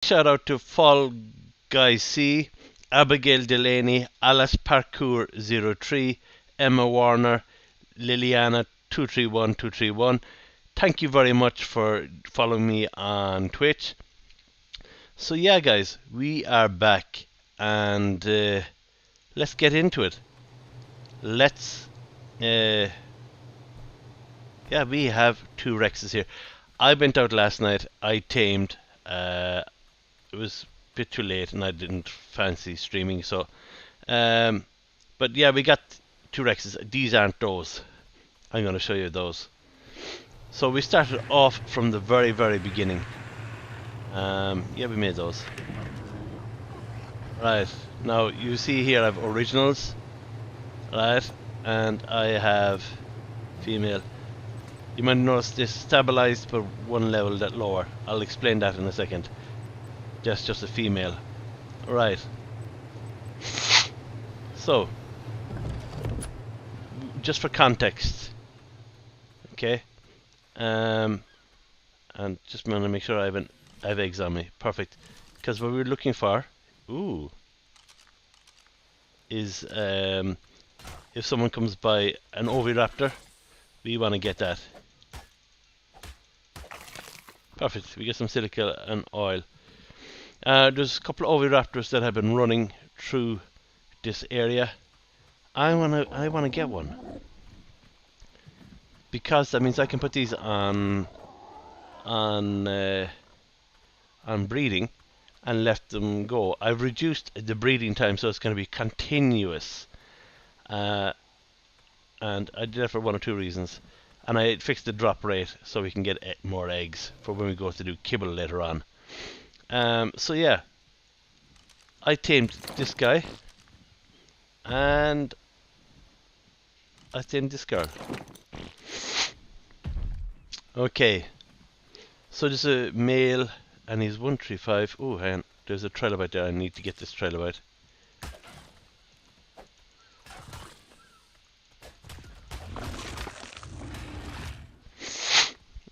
Shout out to Fall Guy C, Abigail Delaney, Alice Parkour 03, Emma Warner, Liliana 231231. Thank you very much for following me on Twitch. So yeah, guys, we are back, and let's get into it. Let's yeah, we have two Rexes here. I went out last night. I tamed. It was a bit too late, and I didn't fancy streaming. So, but yeah, we got two Rexes. These aren't those. I'm going to show you those. So we started off from the very, very beginning. Yeah, we made those. Right, now you see here I have originals, right, and I have female. You might notice this stabilized for one level that lower. I'll explain that in a second. That's just a female. Right. So, just for context, okay, and just want to make sure I have eggs on me. Perfect. Because what we're looking for, is if someone comes by an oviraptor, we want to get that. Perfect. We get some silica and oil. There's a couple of oviraptors that have been running through this area. I wanna get one, because that means I can put these on breeding and let them go. I've reduced the breeding time, so it's going to be continuous. And I did that for one or two reasons. And I fixed the drop rate so we can get more eggs for when we go to do kibble later on. So yeah, I tamed this guy, and I tamed this girl. Okay, so there's a male, and he's 135. Oh, hang on, there's a trilobite there. I need to get this trilobite.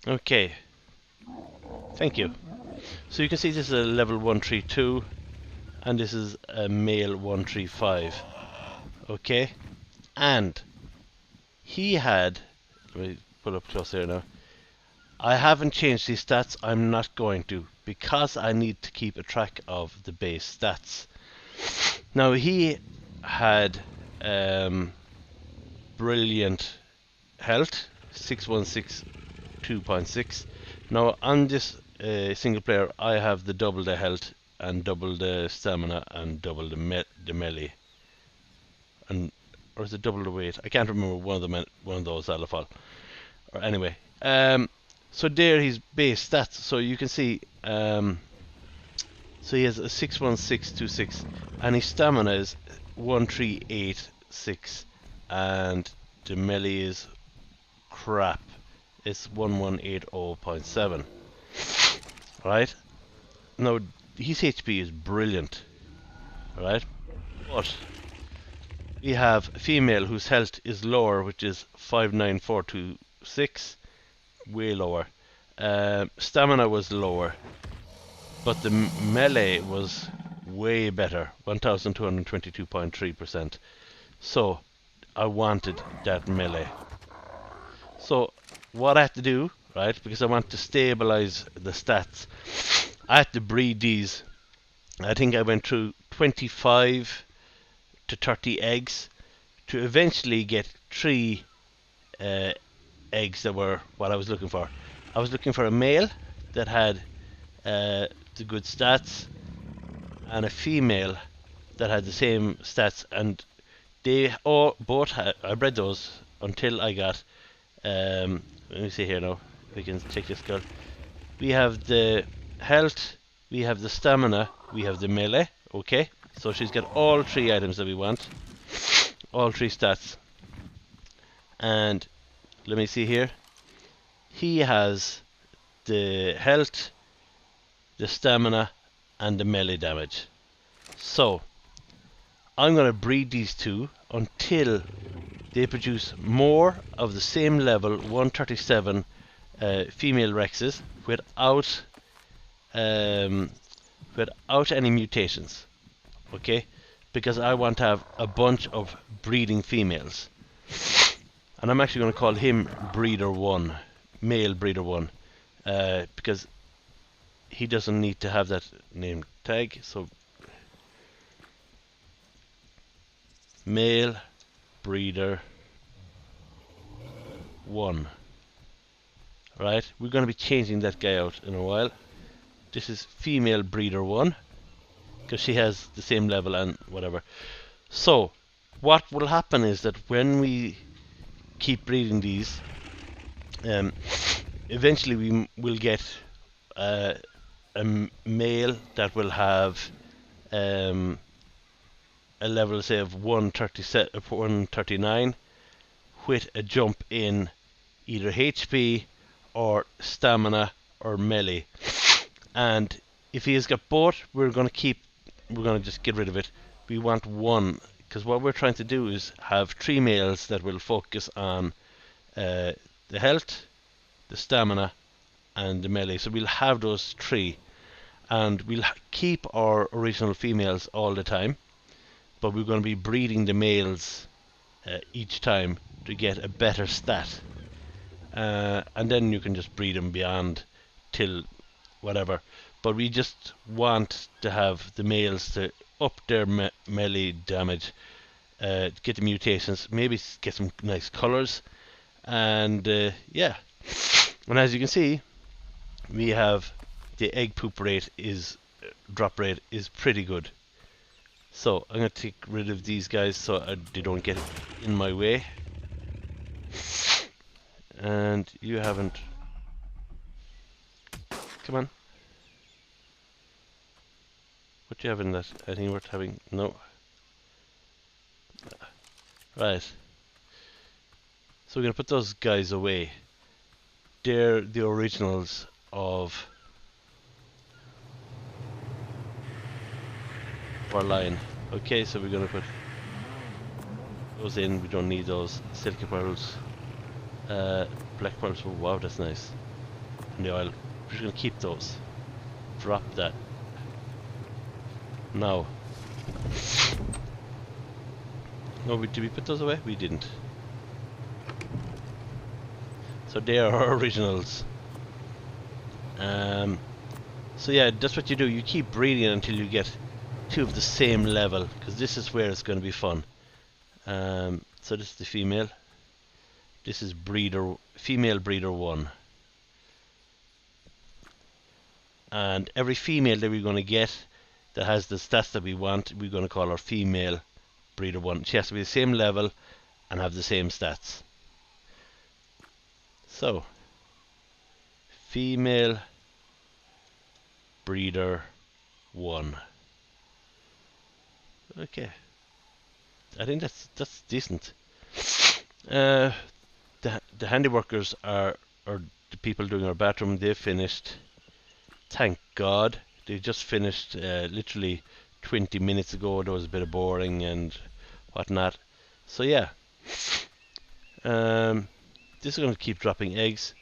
Okay, thank you. So you can see this is a level 132, and this is a male 135. Okay, and he had, let me pull up close here now. I haven't changed these stats. I'm not going to, because I need to keep a track of the base stats. Now he had brilliant health, 616 2.6. Now on this single player, I have the double the health and double the stamina and double the melee, and or is it double the weight? I can't remember one of those alpha. Or anyway, so there his base stats. So you can see, so he has a 61626, and his stamina is 1386, and the melee is crap. It's 1180.7. Right? Now his HP is brilliant. Right? But we have a female whose health is lower, which is 59426, way lower. Stamina was lower, but the melee was way better, 1222.3%. So I wanted that melee. So what I had to do, right, because I want to stabilize the stats, I had to breed these. I think I went through 25 to 30 eggs to eventually get 3 eggs that were what I was looking for. I was looking for a male that had the good stats, and a female that had the same stats, and they both had, I bred those until I got let me see here now, we can check this girl. We have the health, we have the stamina, we have the melee. Okay, so she's got all 3 items that we want, all 3 stats. And let me see here, he has the health, the stamina, and the melee damage. So I'm going to breed these two until they produce more of the same level 137 female Rexes without without any mutations. Okay, because I want to have a bunch of breeding females, and I'm actually going to call him breeder 1, male breeder 1, because he doesn't need to have that name tag. So male breeder 1. Right, we're going to be changing that guy out in a while. This is female breeder 1, because she has the same level and whatever. So what will happen is that when we keep breeding these, eventually we will get a male that will have a level, say, of 139 with a jump in either HP or stamina or melee. And if he has got both, we're going to just get rid of it. We want one, because what we're trying to do is have 3 males that will focus on the health, the stamina and the melee. So we'll have those 3, and we'll keep our original females all the time, but we're going to be breeding the males each time to get a better stat, and then you can just breed them beyond till whatever. But we just want to have the males to up their melee damage, get the mutations, maybe get some nice colors, and yeah. And as you can see, we have the egg poop rate drop rate is pretty good. So I'm going to take rid of these guys so they don't get in my way. And you haven't... Come on. What do you have in that? Anything worth having? No. Right. So we're going to put those guys away. They're the originals of our line. Okay, so we're going to put those in. We don't need those. Silky pearls. Black pearls. Oh, wow, that's nice. And the oil. We're just going to keep those. Drop that. Now. No, did we put those away? We didn't. So they are our originals. So yeah, that's what you do. You keep breeding until you get 2 of the same level, because this is where it's going to be fun. So this is the female. This is female breeder 1. And every female that we're going to get that has the stats that we want, we're going to call her female breeder 1. She has to be the same level and have the same stats. So, female breeder 1. Okay, I think that's decent. The handy workers are the people doing our bathroom. They've finished. Thank God, they just finished literally 20 minutes ago. There was a bit of boring and whatnot. So yeah, this is going to keep dropping eggs,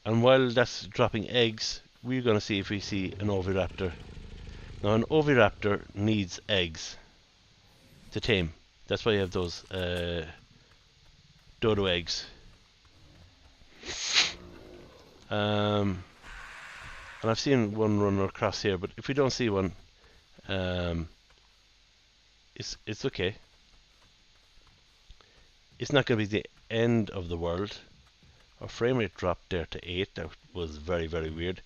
and while that's dropping eggs, we're going to see if we see an oviraptor. Now an oviraptor needs eggs to tame. That's why you have those dodo eggs. And I've seen one run across here, but if we don't see one, it's okay. It's not going to be the end of the world. Our frame rate dropped there to 8. That was very, very weird.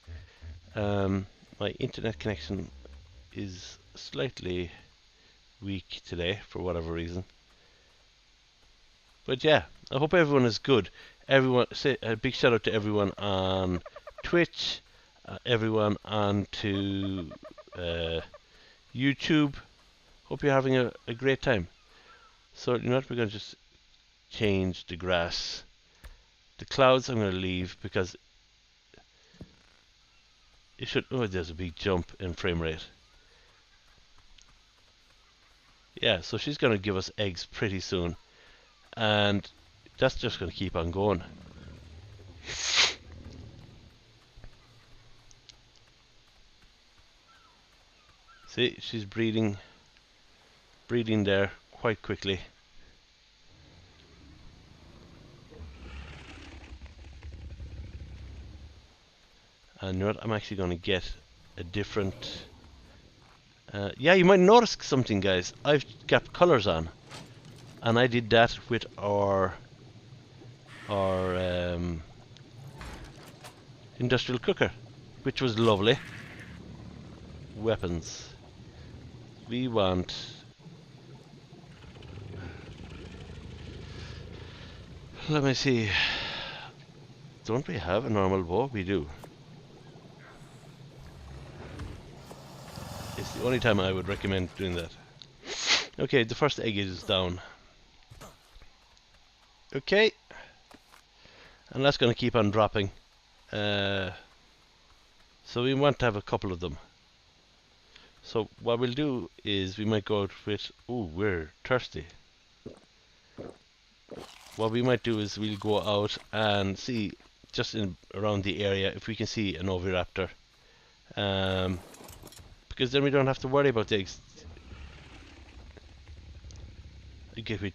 My internet connection is slightly weak today for whatever reason. But yeah, I hope everyone is good. Everyone, say a big shout out to everyone on Twitch, everyone on to YouTube. Hope you're having a great time. So you know what, we're going to just change the grass. The clouds I'm going to leave because it should... Oh, there's a big jump in frame rate. Yeah, so she's going to give us eggs pretty soon. And that's just going to keep on going. See, she's breeding there quite quickly. And you know what? I'm actually going to get a different... yeah, you might notice something, guys. I've got colours on. And I did that with our industrial cooker, which was lovely. Weapons. We want... Let me see. Don't we have a normal bow? We do. It's the only time I would recommend doing that. Okay, the first egg is down. Okay. And that's going to keep on dropping. So we want to have a couple of them. So what we'll do is we might go out with... Ooh, we're thirsty. What we might do is we'll go out and see just around the area if we can see an oviraptor. Because then we don't have to worry about the eggs. If we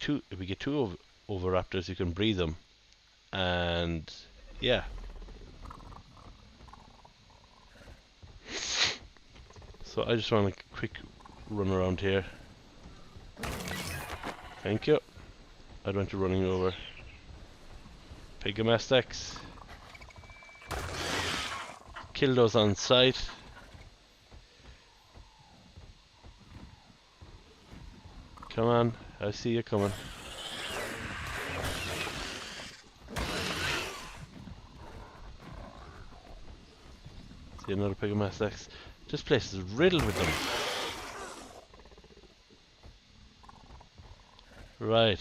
get two oviraptors, you can breed them. And yeah. So I just want a quick run around here. Thank you. I don't want you running over. Pygamastax. Kill those on sight. Come on, I see you coming. See another Pygamastax. This place is riddled with them. Right.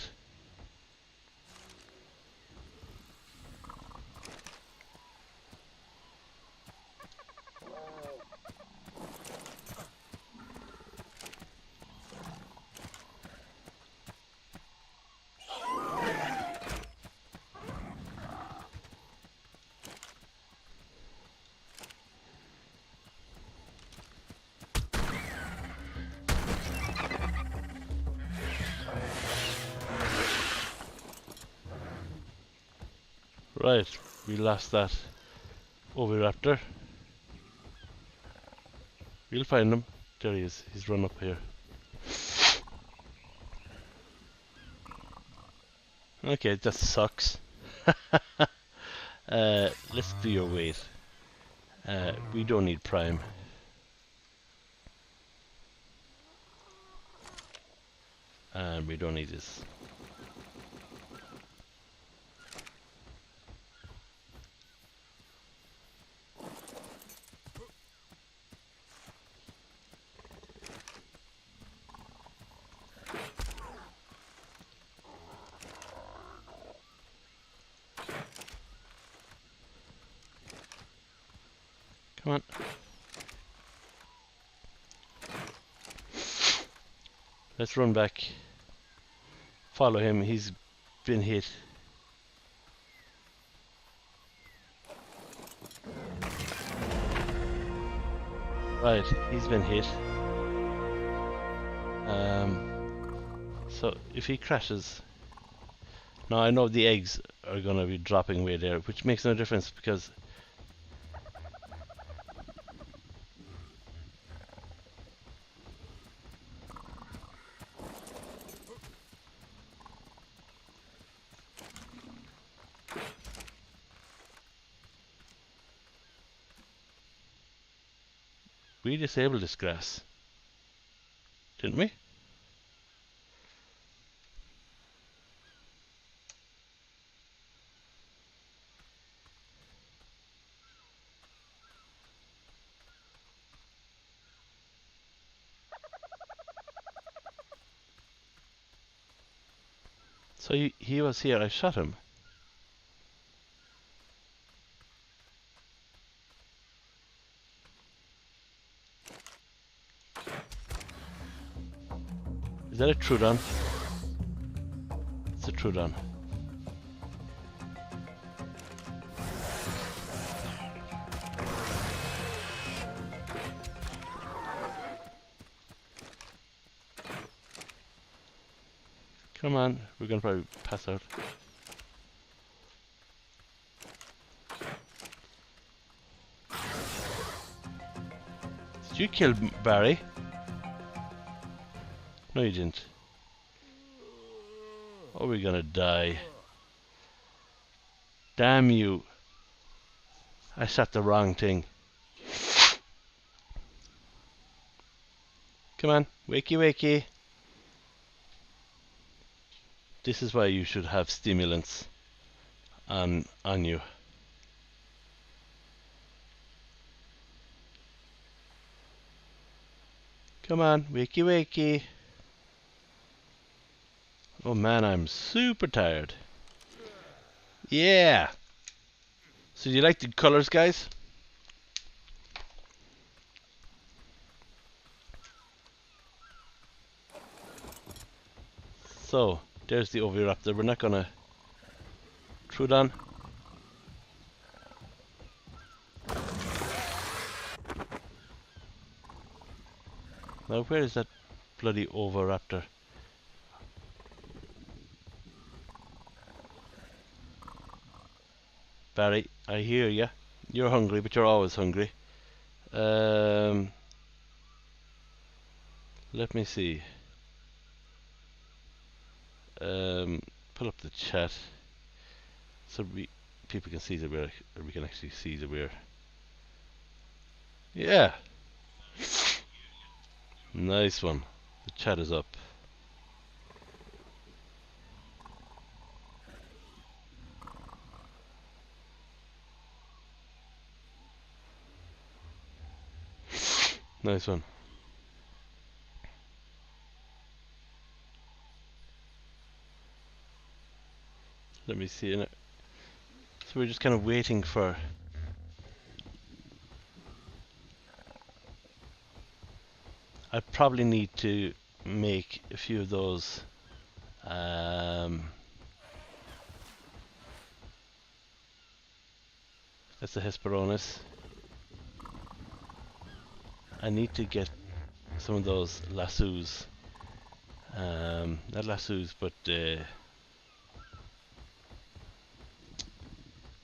Right, we lost that oviraptor. We'll find him. There he is. He's run up here. Okay, that sucks. Let's do your weight. We don't need prime. And we don't need this. Come on. Let's run back. Follow him. He's been hit. Right, he's been hit. So if he crashes... Now I know the eggs are gonna be dropping away there, which makes no difference because... We disabled this grass, didn't we? So he was here, I shot him. Is that a Trudon? It's a Trudon. Come on, we're gonna probably pass out. Did you kill Barry? No, you didn't. Oh, we're gonna die. Damn you. I shot the wrong thing. Come on, wakey wakey. This is why you should have stimulants on you. Come on, wakey wakey. Oh man, I'm super tired. Yeah. So do you like the colors, guys? So, there's the Oviraptor. We're not gonna throw it on. Now, where is that bloody Oviraptor? Barry, I hear ya. You're hungry, but you're always hungry. Let me see. Pull up the chat so people can see that we can actually see that we're. Yeah. Nice one. The chat is up. Nice one. Let me see in it. So we're just kind of waiting for. I probably need to make a few of those. That's the Hesperornis. I need to get some of those lassos. Not lassos, but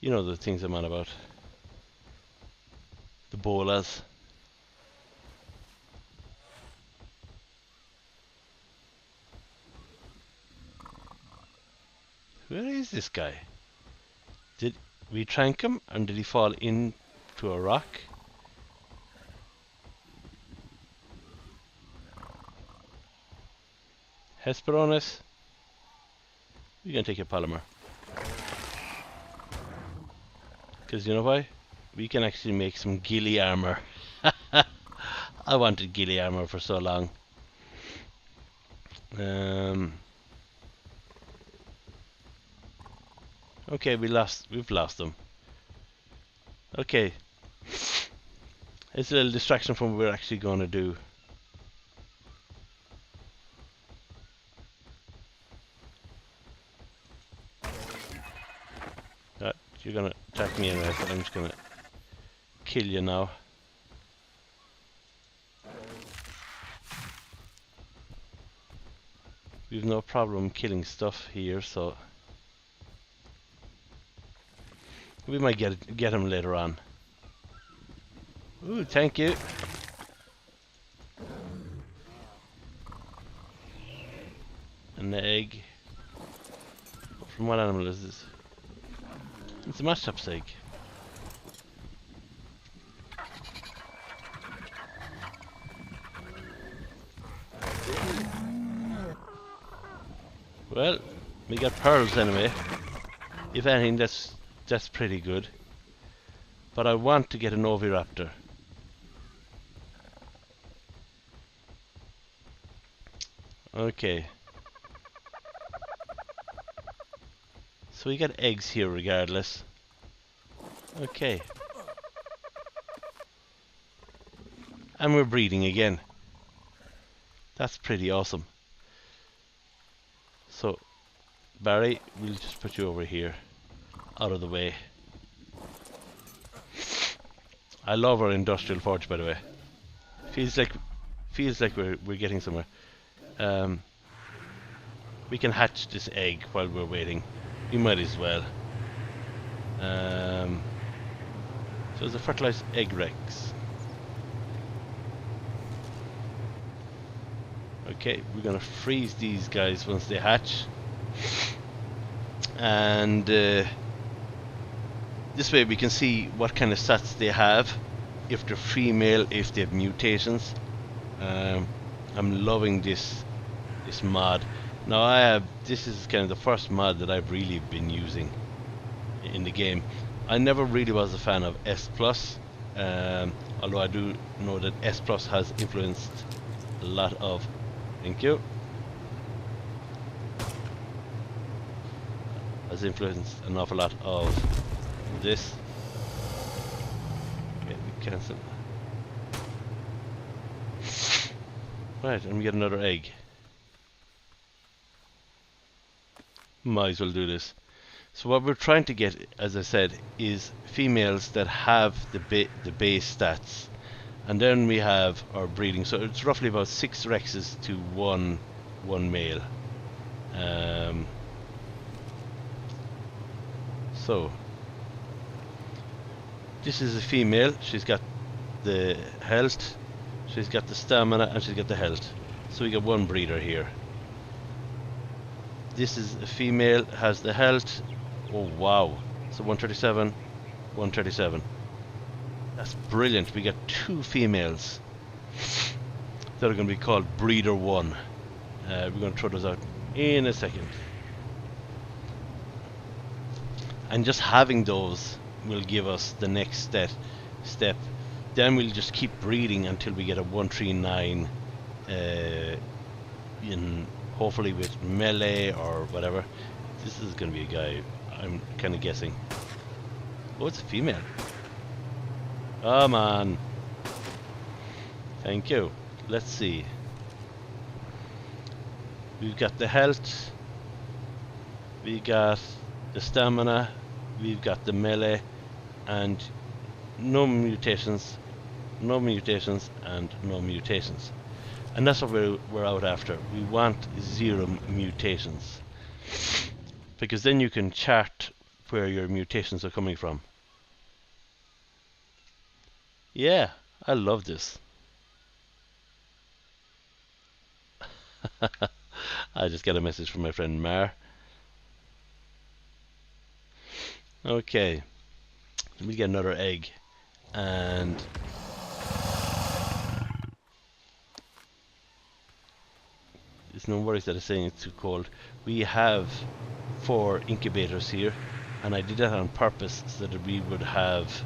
you know the things I'm on about. The bolas. Where is this guy? Did we trank him and did he fall into a rock? Hesperornis, we're gonna take a polymer. Because you know why? We can actually make some ghillie armor. I wanted ghillie armor for so long. Okay, we've lost them. Okay. It's a little distraction from what we're actually going to do. You're going to attack me anyway, so I'm just going to kill you now. We've no problem killing stuff here, so we might get him later on. Ooh, thank you. An egg. From what animal is this? It's a mashtap's egg. Well, we got pearls anyway. If anything, that's pretty good. But I want to get an Oviraptor. Okay. So we got eggs here regardless. Okay. And we're breeding again. That's pretty awesome. So, Barry, we'll just put you over here, out of the way. I love our industrial forge, by the way. Feels like we're getting somewhere. We can hatch this egg while we're waiting. We might as well. So it's a fertilized egg Rex. Okay, we're gonna freeze these guys once they hatch. And this way we can see what kind of stats they have. If they're female, if they have mutations. I'm loving this mod. Now this is kind of the first mod that I've really been using in the game. I never really was a fan of S+, although I do know that S+ has influenced a lot of... Thank you. Has influenced an awful lot of this. Okay, we cancel. Right, and we get another egg. Might as well do this. So what we're trying to get, as I said, is females that have the base stats, and then we have our breeding. So it's roughly about 6 Rexes to one male. So this is a female. She's got the health, she's got the stamina, and she's got the health. So we got one breeder here. This is a female, has the health. Oh wow, so 137, 137. That's brilliant. We got 2 females that are going to be called Breeder 1. We're going to throw those out in a second. And just having those will give us the next step. Then we'll just keep breeding until we get a 139 in, hopefully with melee or whatever. This is going to be a guy, I'm kind of guessing. Oh, it's a female. Come on. Thank you. Let's see. We've got the health. We got the stamina. We've got the melee. And no mutations. No mutations and no mutations. And that's what we're out after. We want 0 mutations. Because then you can chart where your mutations are coming from. Yeah, I love this. I just got a message from my friend Mar. Okay, we get another egg, and there's no worries that I'm saying it's too cold. We have 4 incubators here, and I did that on purpose so that we would have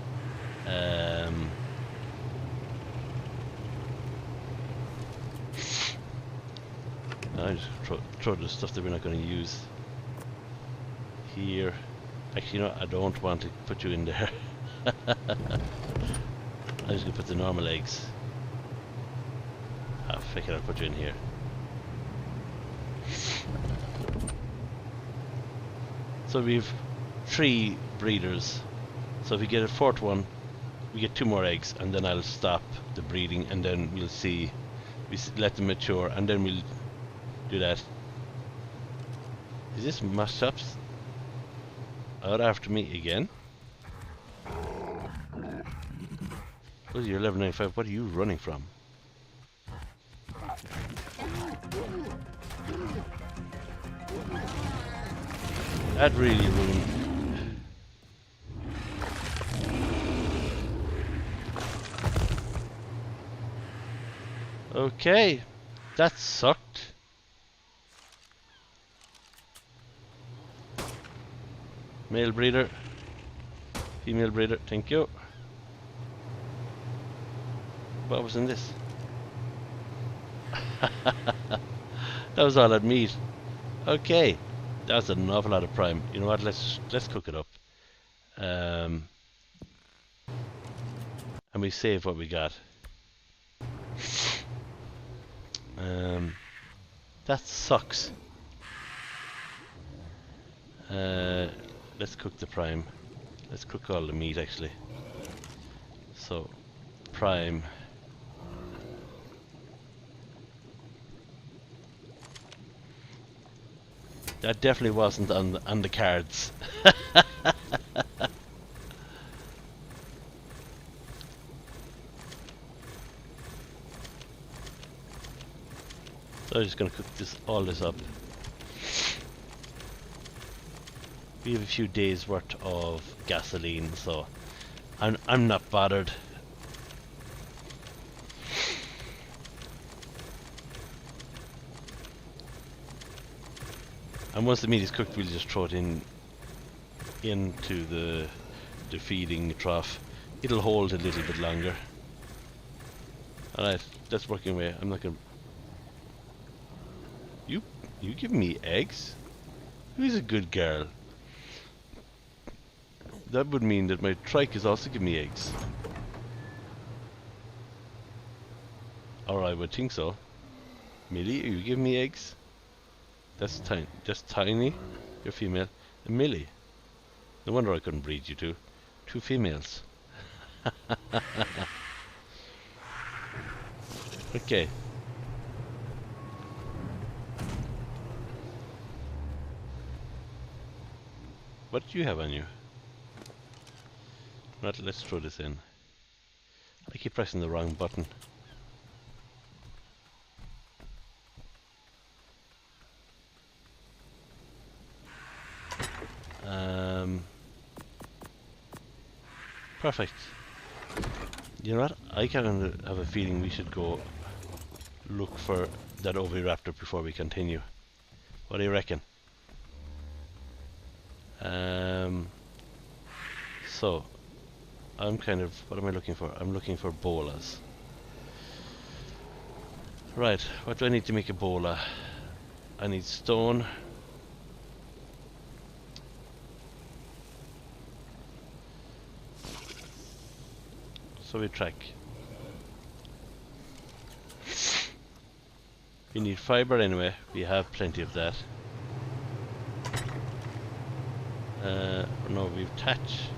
I just throw the stuff that we're not going to use here. Actually, you know, I don't want to put you in there. I'm just going to put the normal eggs. Ah, fuck it, I'll put you in here. So we've 3 breeders. So if we get a 4th one, we get 2 more eggs, and then I'll stop the breeding, and then we'll see. Let them mature, and then we'll do that. Is this Mashups out after me again? What is your 1195? What are you running from? That really ruined. Okay, that sucked. Male breeder, female breeder, thank you. What was in this? That was all I'd meat. Okay, that's an awful lot of prime. You know what? Let's cook it up. And we save what we got. That sucks. Let's cook the prime. Let's cook all the meat actually. So, prime. That definitely wasn't on the cards. So I'm just gonna cook all this up. We have a few days worth of gasoline, so I'm not bothered. And once the meat is cooked, we'll just throw it into the feeding trough. It'll hold a little bit longer. Alright, that's working away. I'm not gonna. You give me eggs? Who's a good girl? That would mean that my trike is also giving me eggs. Or I would think so. Millie, are you giving me eggs? That's tiny. Just tiny. You're female. And Millie. No wonder I couldn't breed you two. Two females. Okay. What do you have on you? Right, let's throw this in. I keep pressing the wrong button. Perfect. You know what? I kind of have a feeling we should go look for that oviraptor before we continue. What do you reckon? So, I'm kind of... What am I looking for? I'm looking for bolas. Right, what do I need to make a bola? I need stone. So we track. We need fiber anyway. We have plenty of that. No, we've thatch.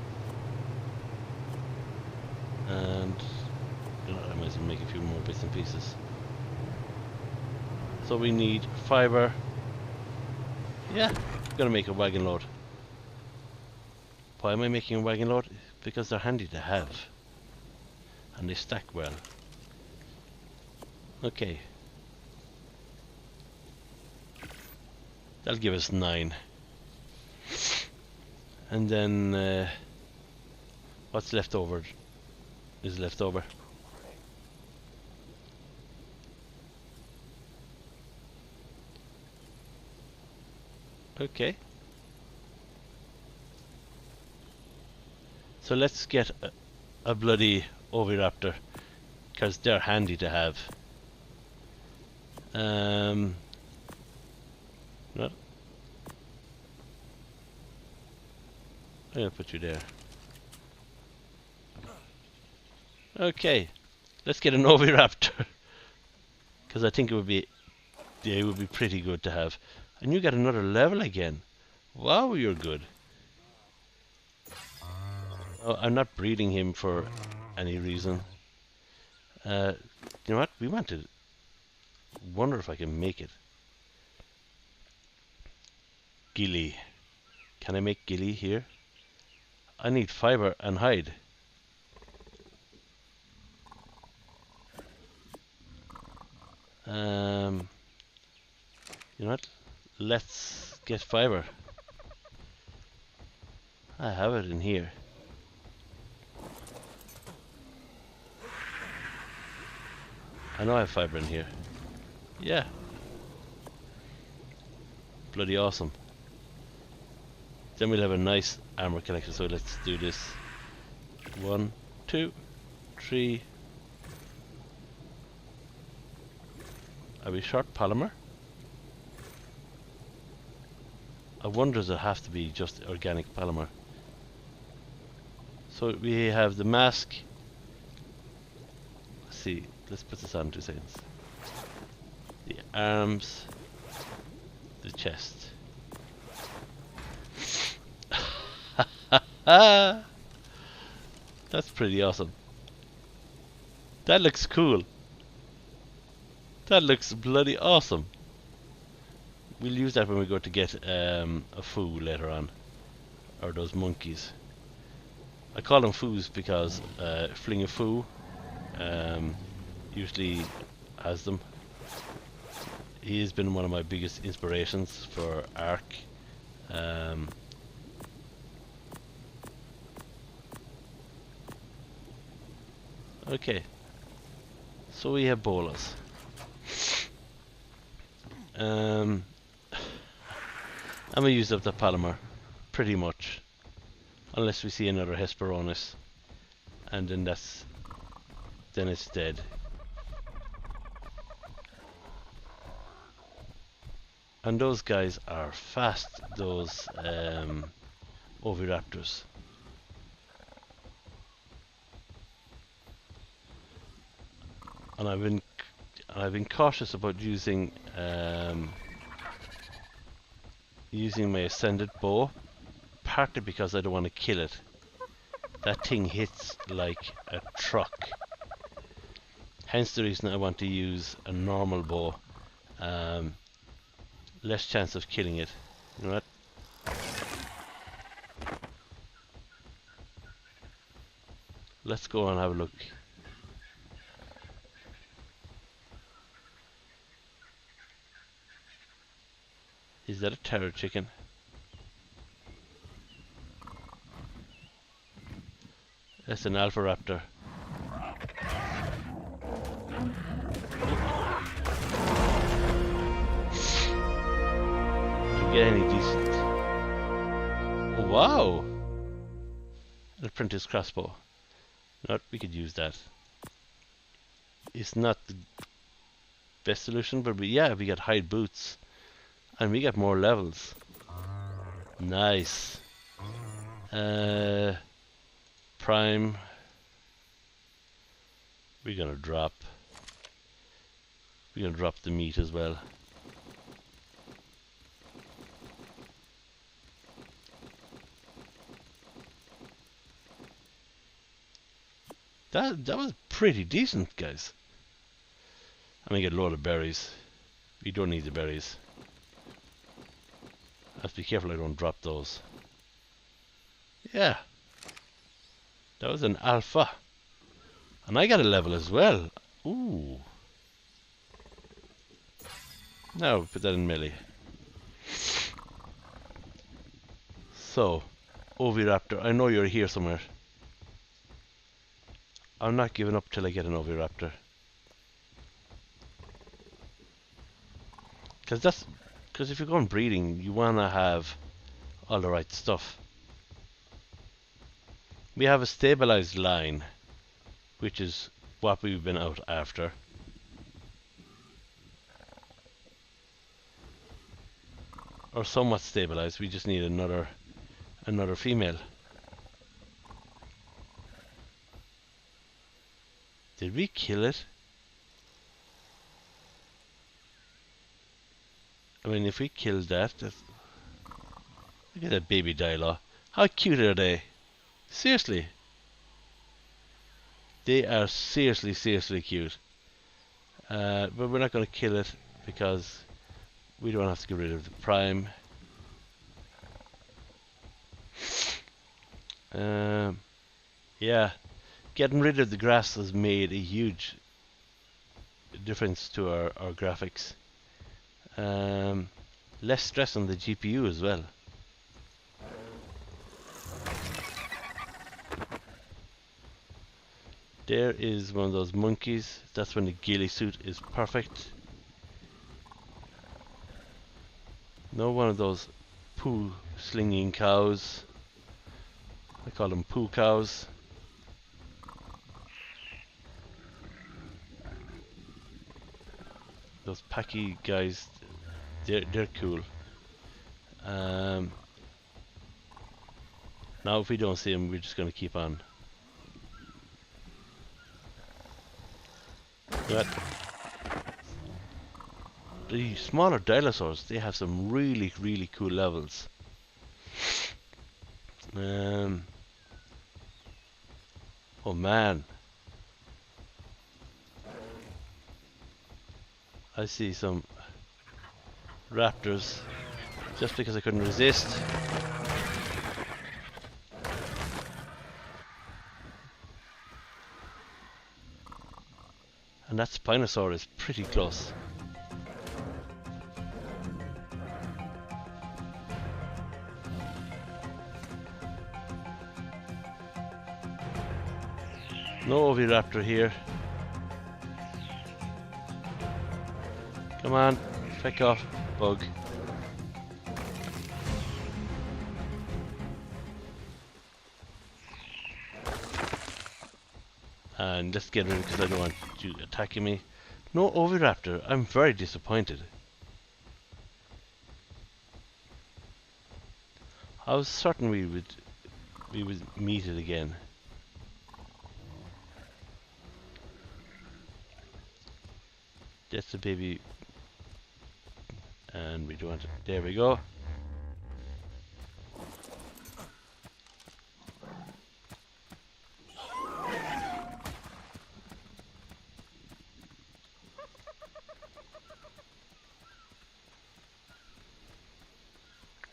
And you know, I might as well make a few more bits and pieces. So we need fiber. Yeah, I'm gonna make a wagon load. Why am I making a wagon load? Because they're handy to have. And they stack well. Okay. That'll give us 9. And then what's left over is left over. Okay. So let's get a bloody oviraptor, because they're handy to have. What? I'm gonna put you there. Okay, let's get an oviraptor, because I think it would be, yeah, it would be pretty good to have. And you got another level again. Wow, you're good. Oh, I'm not breeding him for any reason. You know what? We want to wonder if I can make it. Gilly. Can I make gilly here? I need fiber and hide. You know what? Let's get fiber. I have it in here. I know I have fiber in here. Yeah. Bloody awesome. Then we'll have a nice armor collection. So let's do this. 1, 2, 3. Are we short polymer? I wonder does it have to be just organic polymer? So we have the mask. Let's see. Let's put this on in 2 seconds. The arms. The chest. That's pretty awesome. That looks cool. That looks bloody awesome. we'll use that when we go to get a foo later on, or those monkeys. I call them foos because Fling a Foo usually has them. He has been one of my biggest inspirations for Ark. Okay, so we have bolas. I'm gonna use up the polymer, pretty much, unless we see another Hesperornis, and then it's dead. And those guys are fast, those oviraptors. And I've been cautious about using my ascended bow, partly because I don't want to kill it. That thing hits like a truck. Hence the reason I want to use a normal bow. Less chance of killing it. You know what? Let's go and have a look. Is that a terror chicken? That's an alpha raptor. Did we get any decent? Oh, wow! An apprentice crossbow. Not, we could use that. It's not the best solution, but we got hide boots. And we got more levels. Nice. Prime. We're gonna drop the meat as well. That was pretty decent, guys. I'm gonna get a load of berries. We don't need the berries. I have to be careful I don't drop those. Yeah. That was an alpha. And I got a level as well. Ooh. Now put that in melee. So, oviraptor, I know you're here somewhere. I'm not giving up till I get an oviraptor. Because if you're going breeding, you want to have all the right stuff. We have a stabilized line, which is what we've been out after. Or somewhat stabilized, we just need another female. Did we kill it? I mean, if we killed that, look at that baby Dilo. How cute are they? Seriously. They are seriously cute. But we're not going to kill it because we don't have to get rid of the prime. Yeah, getting rid of the grass has made a huge difference to our graphics. Less stress on the GPU as well. There is one of those monkeys. That's when the ghillie suit is perfect. No one of those poo slinging cows. I call them poo cows. Those packy guys, they're cool. Now if we don't see them, we're just going to keep on. But the smaller dinosaurs, they have some really cool levels. Oh man, I see some raptors just because I couldn't resist. And that Spinosaur is pretty close. No Oviraptor here. Come on, pick off, bug. And let's get rid of it because I don't want you attacking me. No Oviraptor. I'm very disappointed. I was certain we would meet it again. That's the baby. And we don't want it. There we go.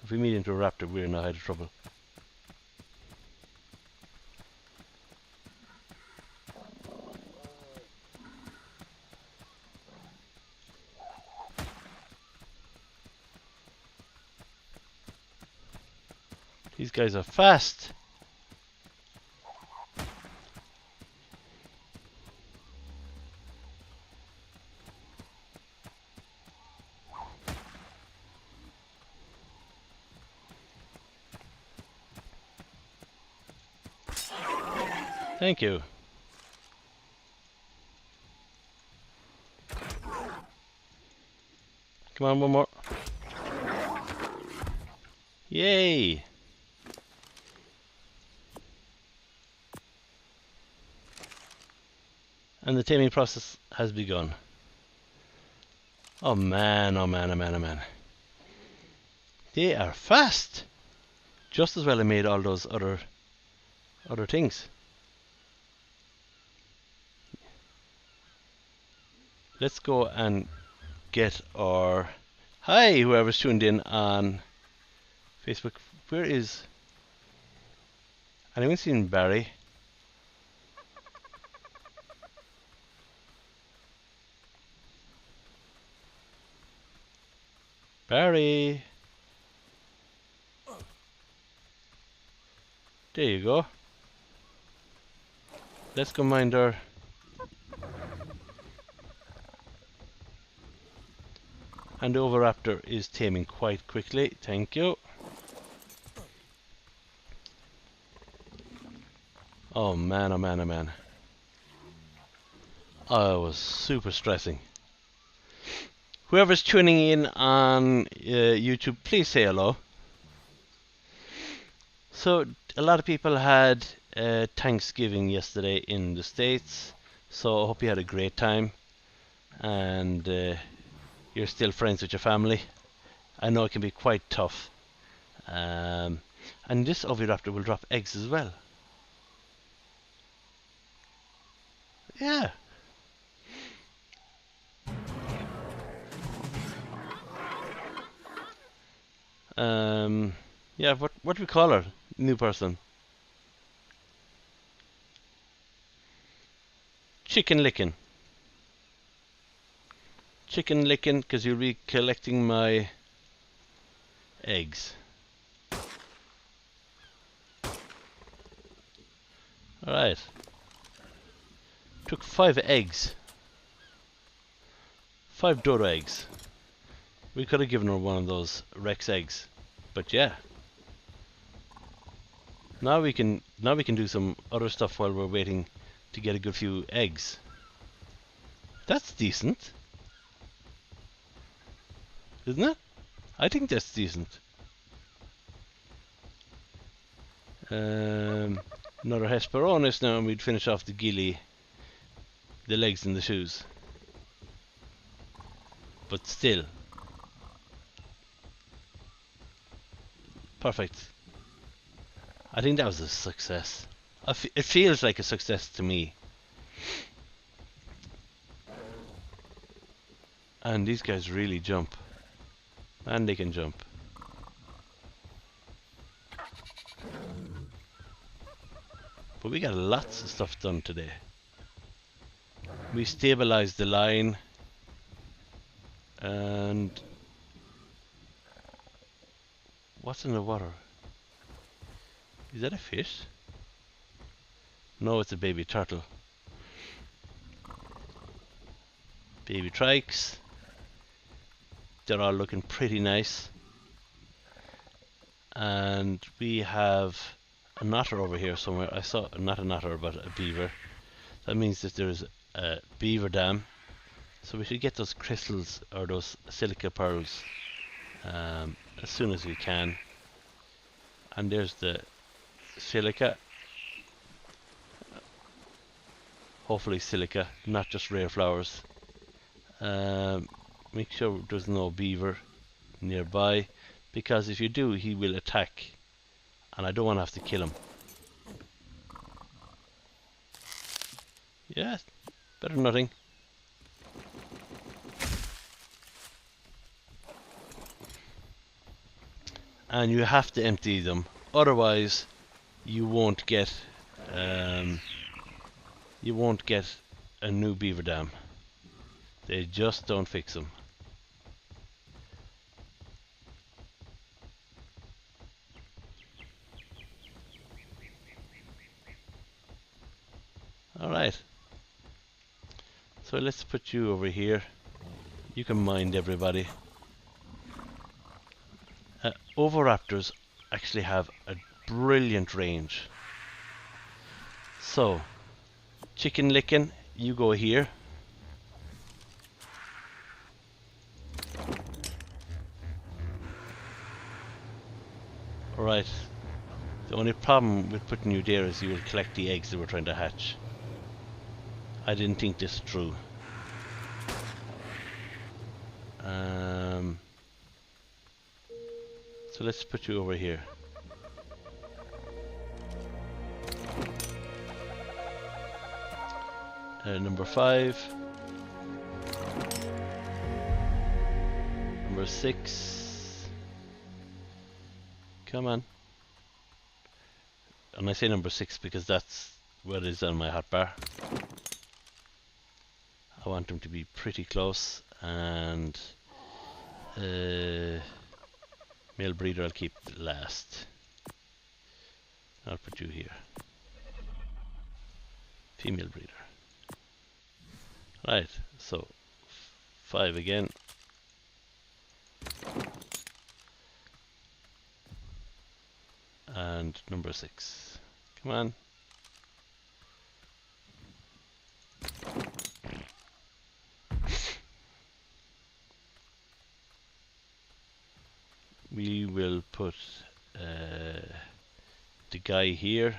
If we meet into a raptor, we're in a height of trouble. These guys are fast. Thank you. Come on, one more. Yay! And the taming process has begun. Oh man, oh man, oh man, oh man. They are fast! Just as well I made all those other things. Let's go and get our... Hi, whoever's tuned in on Facebook. Where is... Anyone seen Barry? Barry! There you go. Let's go mind our... And the Oviraptor is taming quite quickly. Thank you. Oh man, oh man, oh man. Oh, it was super stressing. Whoever's tuning in on YouTube, please say hello. So, a lot of people had Thanksgiving yesterday in the States. So, I hope you had a great time. And you're still friends with your family. I know it can be quite tough. And this Oviraptor will drop eggs as well. Yeah. Yeah, what do we call her? New person. Chicken licking. Chicken licking, because you'll be collecting my eggs. Alright. Took 5 eggs. 5 dodo eggs. We could have given her one of those Rex eggs. But yeah. Now we can do some other stuff while we're waiting to get a good few eggs. That's decent. Isn't it? I think that's decent. Another Hesperornis now, and we'd finish off the ghillie, the legs and the shoes. But still. Perfect. I think that was a success. It feels like a success to me. And these guys really jump. And they can jump. But we got lots of stuff done today. We stabilized the line. And what's in the water? Is that a fish? No, it's a baby turtle. Baby trikes. They're all looking pretty nice. And we have an otter over here somewhere. I saw, not an otter, but a beaver. That means that there's a beaver dam. So we should get those crystals or those silica pearls as soon as we can. And there's the silica. Hopefully silica, not just rare flowers. Make sure there's no beaver nearby, because if you do, he will attack, and I don't want to have to kill him. Yeah, better than nothing. And you have to empty them, otherwise you won't get a new beaver dam. They just don't fix them. Alright. So let's put you over here. You can mind everybody. Oviraptors actually have a brilliant range. So, chicken licking, you go here. Alright. The only problem with putting you there is you will collect the eggs that we're trying to hatch. I didn't think this through. So let's put you over here. Number 5. Number 6. Come on. And I say number 6 because that's what is on my hotbar. I want them to be pretty close, and male breeder I'll keep last. I'll put you here. Female breeder. Right, so 5 again. And number 6. Come on. We will put the guy here.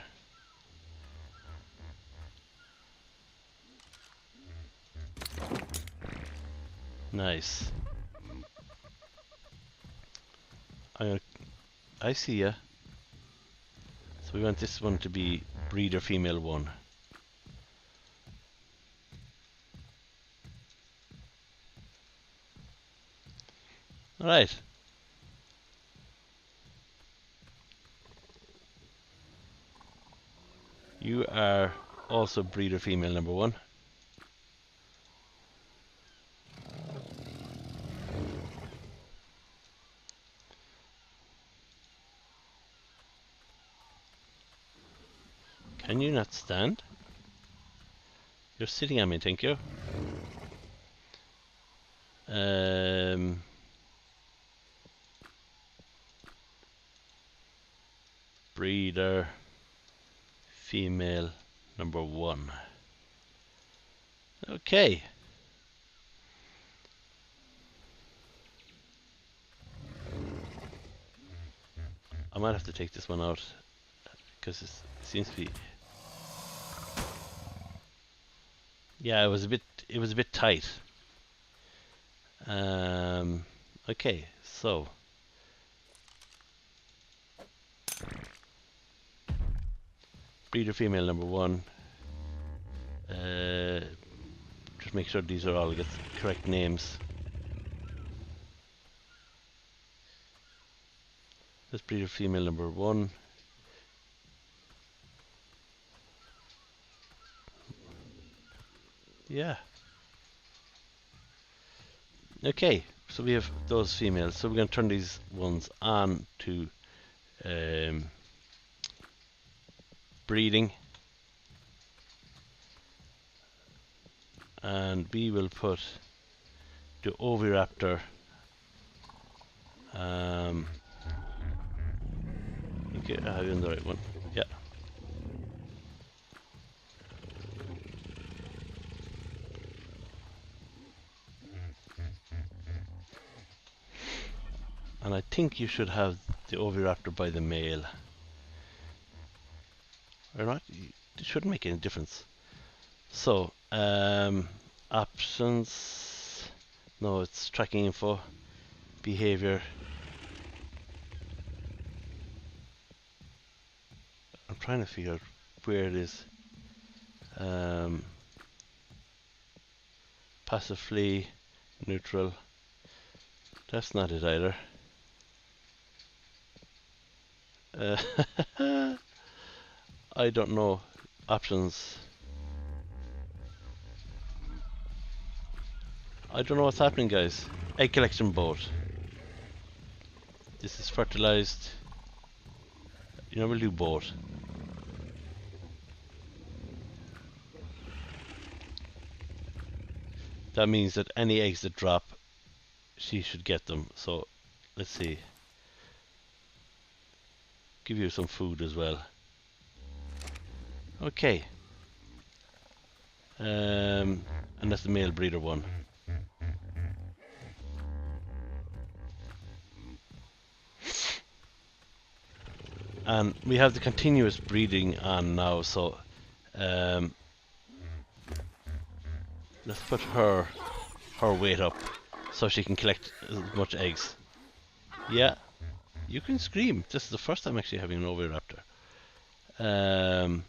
Nice. I see ya. So we want this one to be breeder female 1. Alright. You are also breeder female number 1. Can you not stand? You're sitting on me, thank you. Breeder female number 1. Okay. I might have to take this one out because it seems to be. Yeah, it was a bit tight. Okay, so breeder female number 1. Just make sure these are all the correct names. Let's breed a female number 1. Yeah. Okay, so we have those females. So we're going to turn these ones on to breeding. And we will put the oviraptor okay, I have you on the right one. Yeah. And I think you should have the oviraptor by the male. Or not? It shouldn't make any difference. So, options. No, it's tracking info. Behavior. I'm trying to figure out where it is. Passive flee, neutral. That's not it either. I don't know. Options. I don't know what's happening, guys. Egg collection boat. This is fertilized. You know, we'll do boat. That means that any eggs that drop, she should get them. So, let's see. Give you some food as well. Okay. And that's the male breeder one. And we have the continuous breeding on now, so let's put her weight up so she can collect as much eggs. Yeah, you can scream. This is the first time actually having an oviraptor. And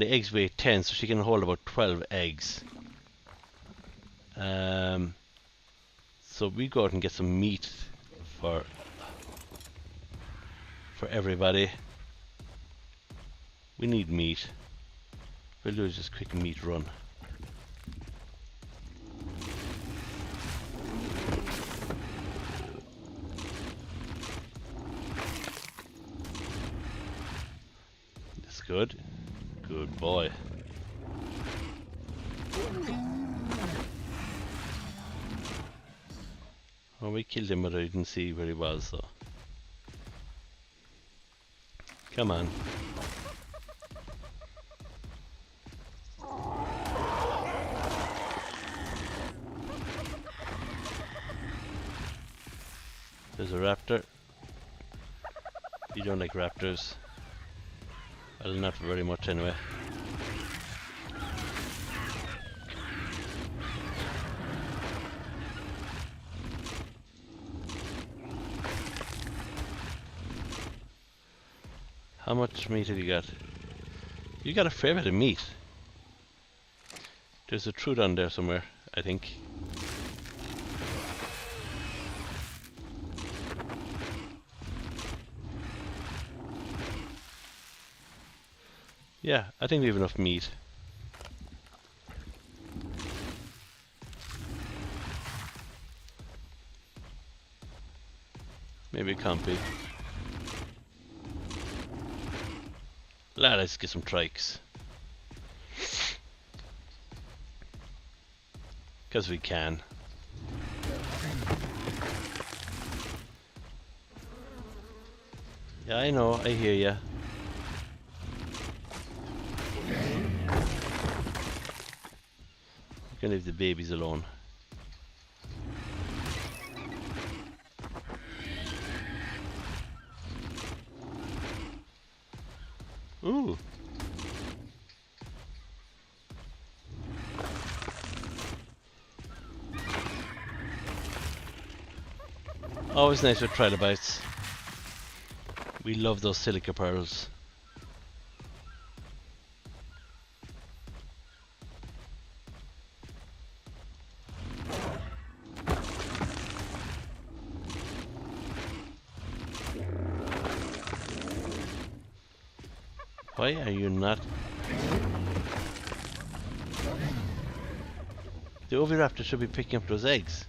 the eggs weigh 10, so she can hold about 12 eggs. So we go out and get some meat for everybody. We need meat. We'll do just a quick meat run. That's good. Good boy. Well, we killed him, but I didn't see where he was, so. Come on. There's a raptor. You don't like raptors. Well, not very much anyway. How much meat have you got? You got a fair bit of meat. There's a Trudon there somewhere, I think. Yeah, I think we have enough meat. Maybe it can't be. Let's get some trikes. Because we can. Yeah, I know, I hear ya. You can leave the babies alone. Ooh. Always nice with trilobites. We love those silica pearls. Why are you not? The oviraptor should be picking up those eggs.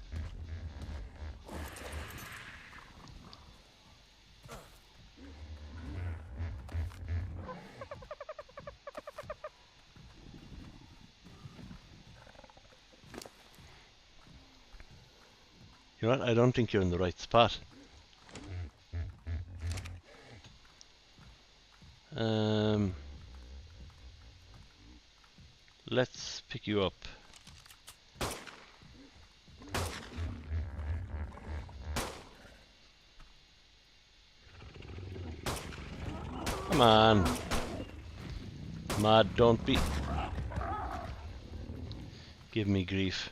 You know what? I don't think you're in the right spot. Let's pick you up. Come on. Mad, don't be. Give me grief.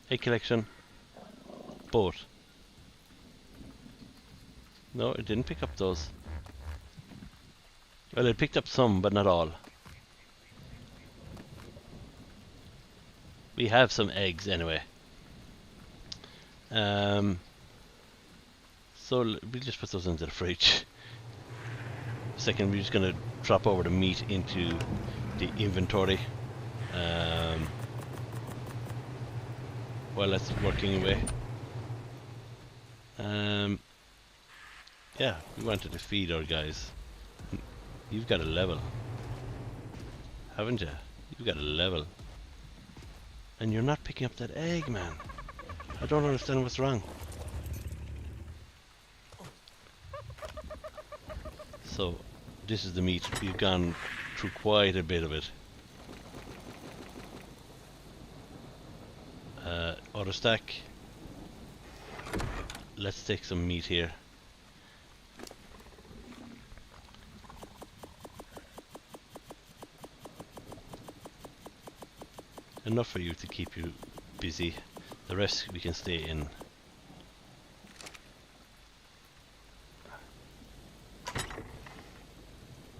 Egg collection. Boat. No, it didn't pick up those. Well, it picked up some, but not all. We have some eggs anyway. So we'll just put those into the fridge. Second, we're just gonna drop over the meat into the inventory. While that's working away. Yeah, we wanted to feed our guys. You've got a level, haven't you? You've got a level. And you're not picking up that egg, man. I don't understand what's wrong. So, this is the meat. We've gone through quite a bit of it. Auto stack. Let's take some meat here. Enough for you to keep you busy. The rest we can stay in.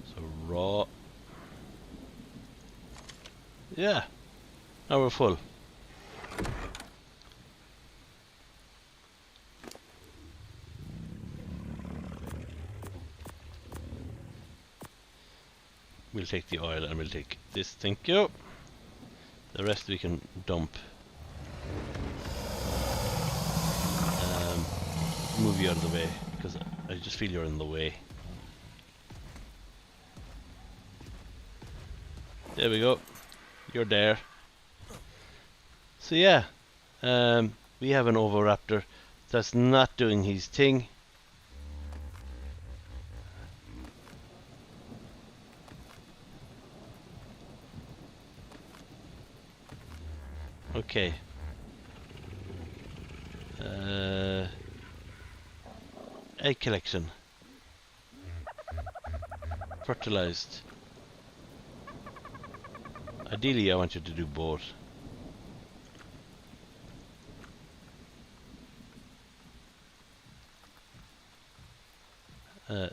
So raw. Yeah. Now we're full. We'll take the oil and we'll take this, thank you. The rest we can dump. Move you out of the way, because I just feel you're in the way. There we go. You're there. So yeah, we have an oviraptor that's not doing his thing. Okay. Egg collection. Fertilized. Ideally, I want you to do both.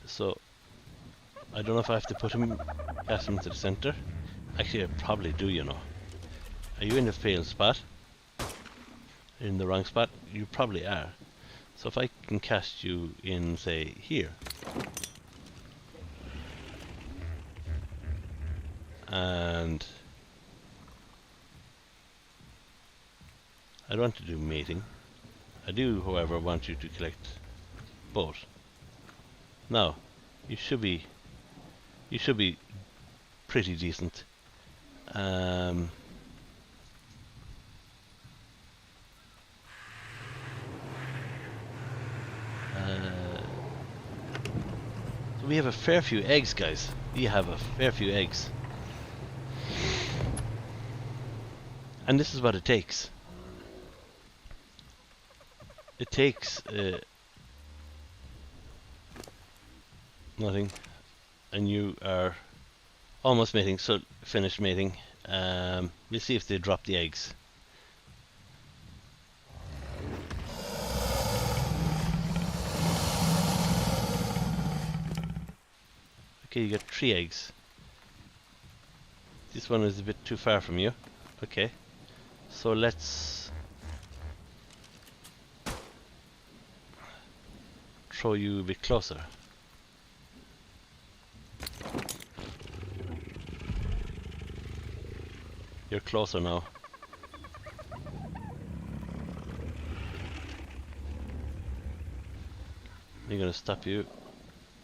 So, I don't know if I have to put him, cast him into the center. Actually, I probably do, you know. Are you in the failed spot? In the wrong spot? You probably are. So if I can cast you in, say, here. And I don't want to do mating. I do, however, want you to collect both. Now, you should be pretty decent. So we have a fair few eggs, guys. We have a fair few eggs. And this is what it takes. It takes nothing, and you are almost mating, so finished mating. We'll see if they drop the eggs. Okay, you got 3 eggs. This one is a bit too far from you. Okay. So let's throw you a bit closer. You're closer now. You're gonna stop you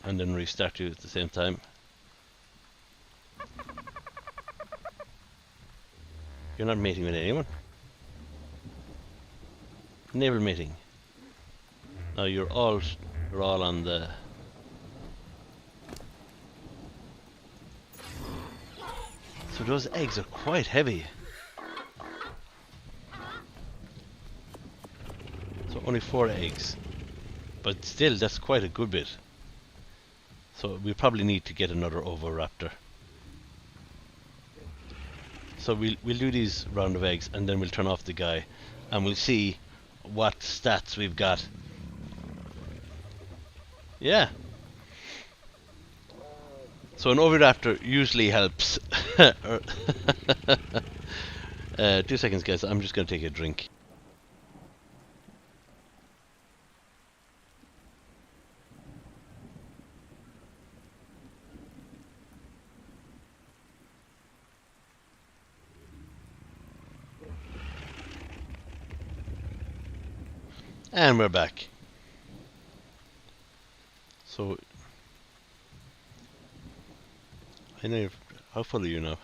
and then restart you at the same time. You're not mating with anyone. Naval mating. Now you're all on the. So those eggs are quite heavy. So only 4 eggs. But still, that's quite a good bit. So we probably need to get another oviraptor. So we'll do these round of eggs and then we'll turn off the guy and we'll see what stats we've got. Yeah. So an oviraptor usually helps. 2 seconds, guys. I'm just going to take a drink. And we're back. So I know how full are you now?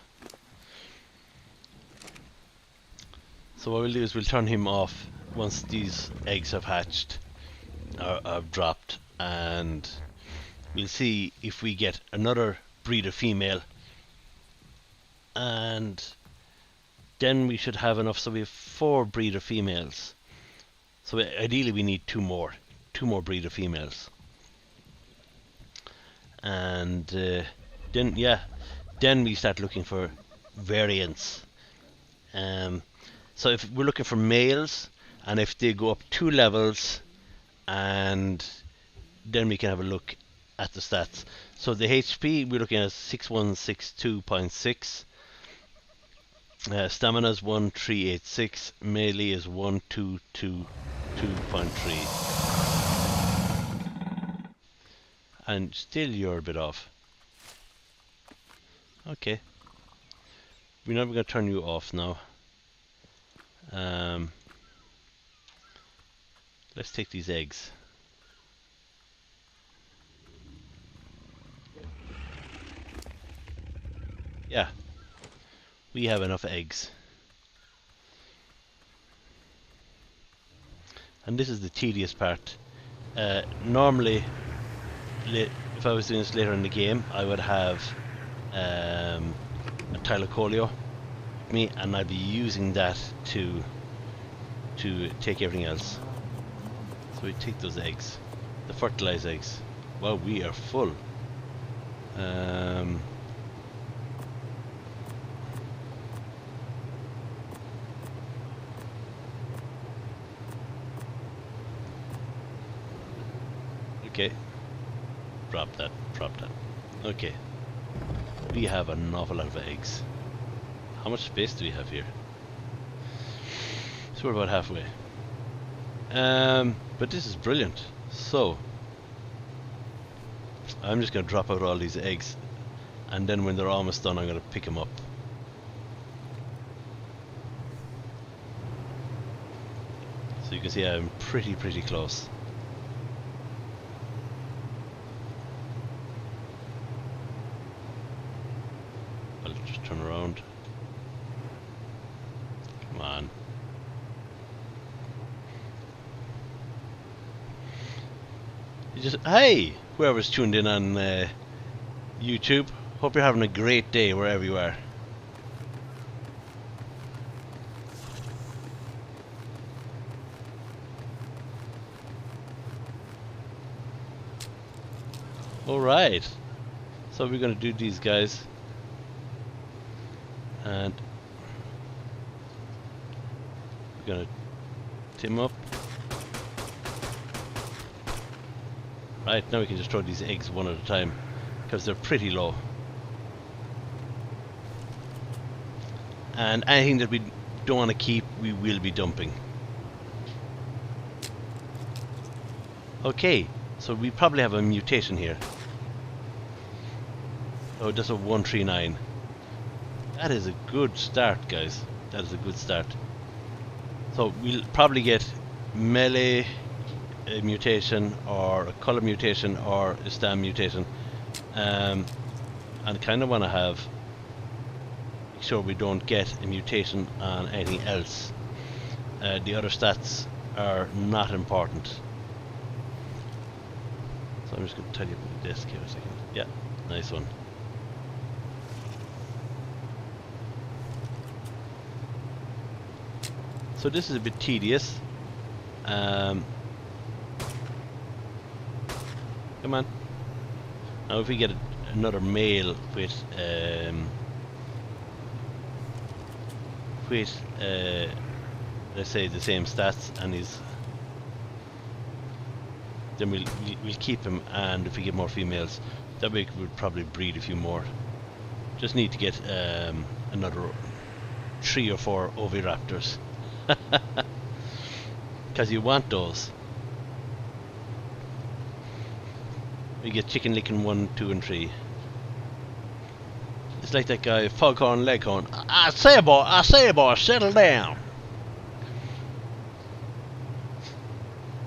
So what we'll do is we'll turn him off once these eggs have hatched or have dropped, and we'll see if we get another breeder female, and then we should have enough. So we have 4 breeder females. So ideally we need 2 more breeder females, and then we start looking for variants. So if we're looking for males, and if they go up 2 levels, and then we can have a look at the stats. So the HP we're looking at 6162.6. Stamina is 1386. Melee is 1222.3. And still you're a bit off. Okay. We're not going to turn you off now. Let's take these eggs. Yeah. We have enough eggs. And this is the tedious part. Normally, if I was doing this later in the game, I would have a Tylocolio with me, and I'd be using that to take everything else. So we take those eggs, the fertilized eggs. Well, we are full. Okay, drop that. Okay, we have an awful lot of eggs. How much space do we have here? So we're about halfway. But this is brilliant. So I'm just going to drop out all these eggs, and then when they're almost done, I'm going to pick them up. So you can see I'm pretty close. I'll just turn around. Come on. Hey, whoever's tuned in on YouTube, hope you're having a great day wherever you are. Alright, so we're going to do these guys, and we're going to team up. Right, now we can just throw these eggs one at a time. because they're pretty low. And anything that we don't want to keep, we will be dumping. Okay, so we probably have a mutation here. Oh, that's a 139. That is a good start, guys. That is a good start. So we'll probably get melee mutation, or a color mutation, or a stam mutation. And kind of want to have, make sure we don't get a mutation on anything else. The other stats are not important. So I'm just going to tidy up the desk here a second. Yeah, nice one. So this is a bit tedious. Come on. Now if we get another male with let's say the same stats, and then we'll keep him, and if we get more females, that way we'll probably breed a few more. Just need to get another 3 or 4 oviraptors. Because you want those. We get chicken licking 1, 2 and 3. It's like that guy, Foghorn Leghorn. I say boy, settle down.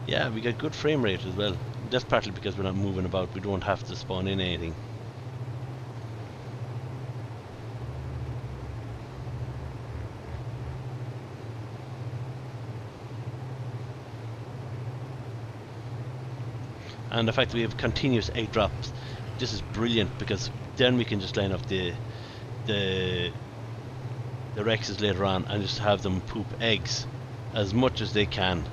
Yeah, we get good frame rate as well. That's partly because we're not moving about. We don't have to spawn in anything. And the fact that we have continuous egg drops, this is brilliant, because then we can just line up the Rexes later on and just have them poop eggs as much as they can.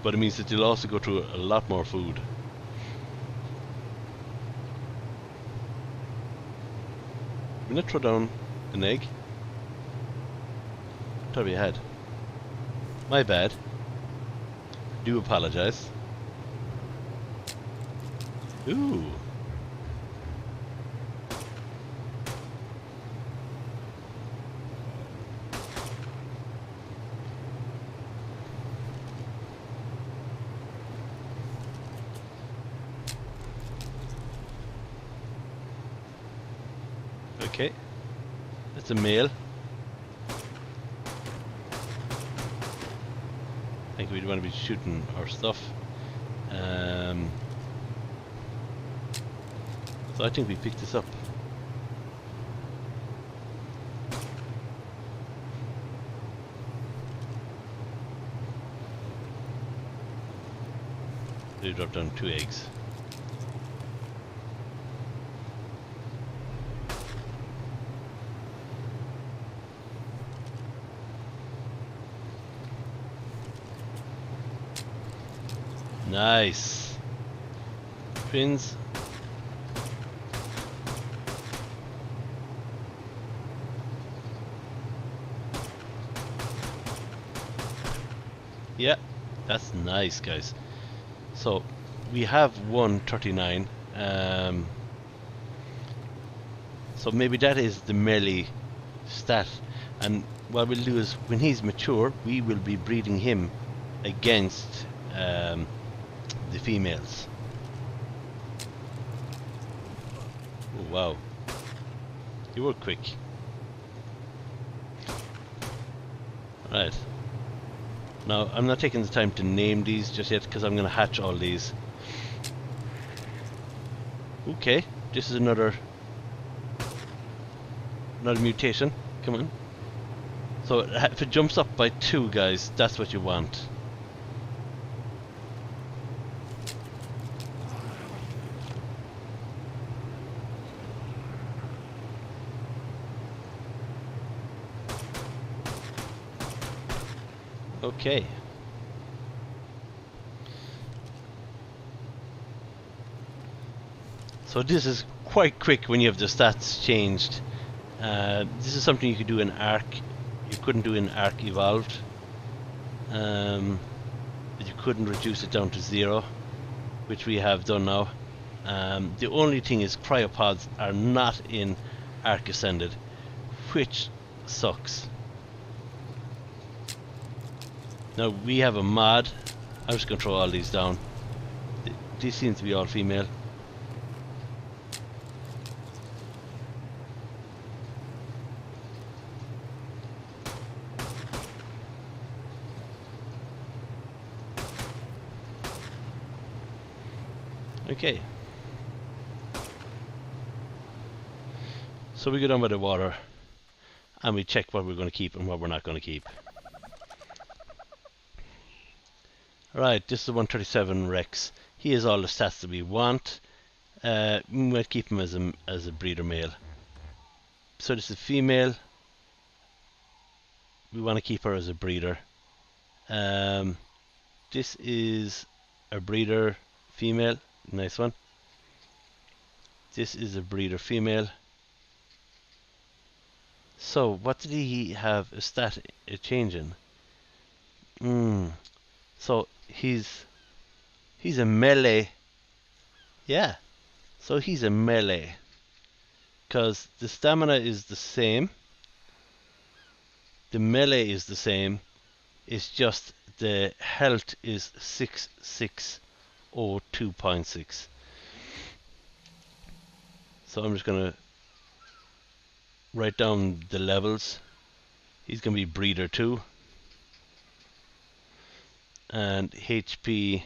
But it means that they'll also go through a lot more food. I'm gonna throw down an egg. Thought we had. My bad. Do apologize. Ooh. Okay. That's a male. I think we'd want to be shooting our stuff. So I think we picked this up. We dropped down 2 eggs. Nice. Twins. Yeah, that's nice, guys. So we have 139. So maybe that is the melee stat, and what we'll do is, when he's mature, we will be breeding him against the females. Oh wow, you were quick. Right. Now I'm not taking the time to name these just yet, because I'm going to hatch all these. Okay, this is another mutation. Come on. So if it jumps up by 2, guys, that's what you want. Okay. So this is quite quick when you have the stats changed. This is something you could do in Arc. You couldn't do in Arc Evolved. But you couldn't reduce it down to 0. which we have done now. The only thing is cryopods are not in Arc Ascended, which sucks. Now we have a mod. I'm just going to throw all these down. These seem to be all female. Okay. So we go down by the water and we check what we're going to keep and what we're not going to keep. Right, this is the 137 Rex. He has all the stats that we want. We might keep him as a breeder male. So this is female. We want to keep her as a breeder. This is a breeder female. Nice one. This is a breeder female. So what did he have a stat change in? So he's a melee. Yeah. So he's a melee. Because the stamina is the same. The melee is the same. It's just the health is 6602.6. So I'm just gonna write down the levels. He's gonna be breeder 2. And HP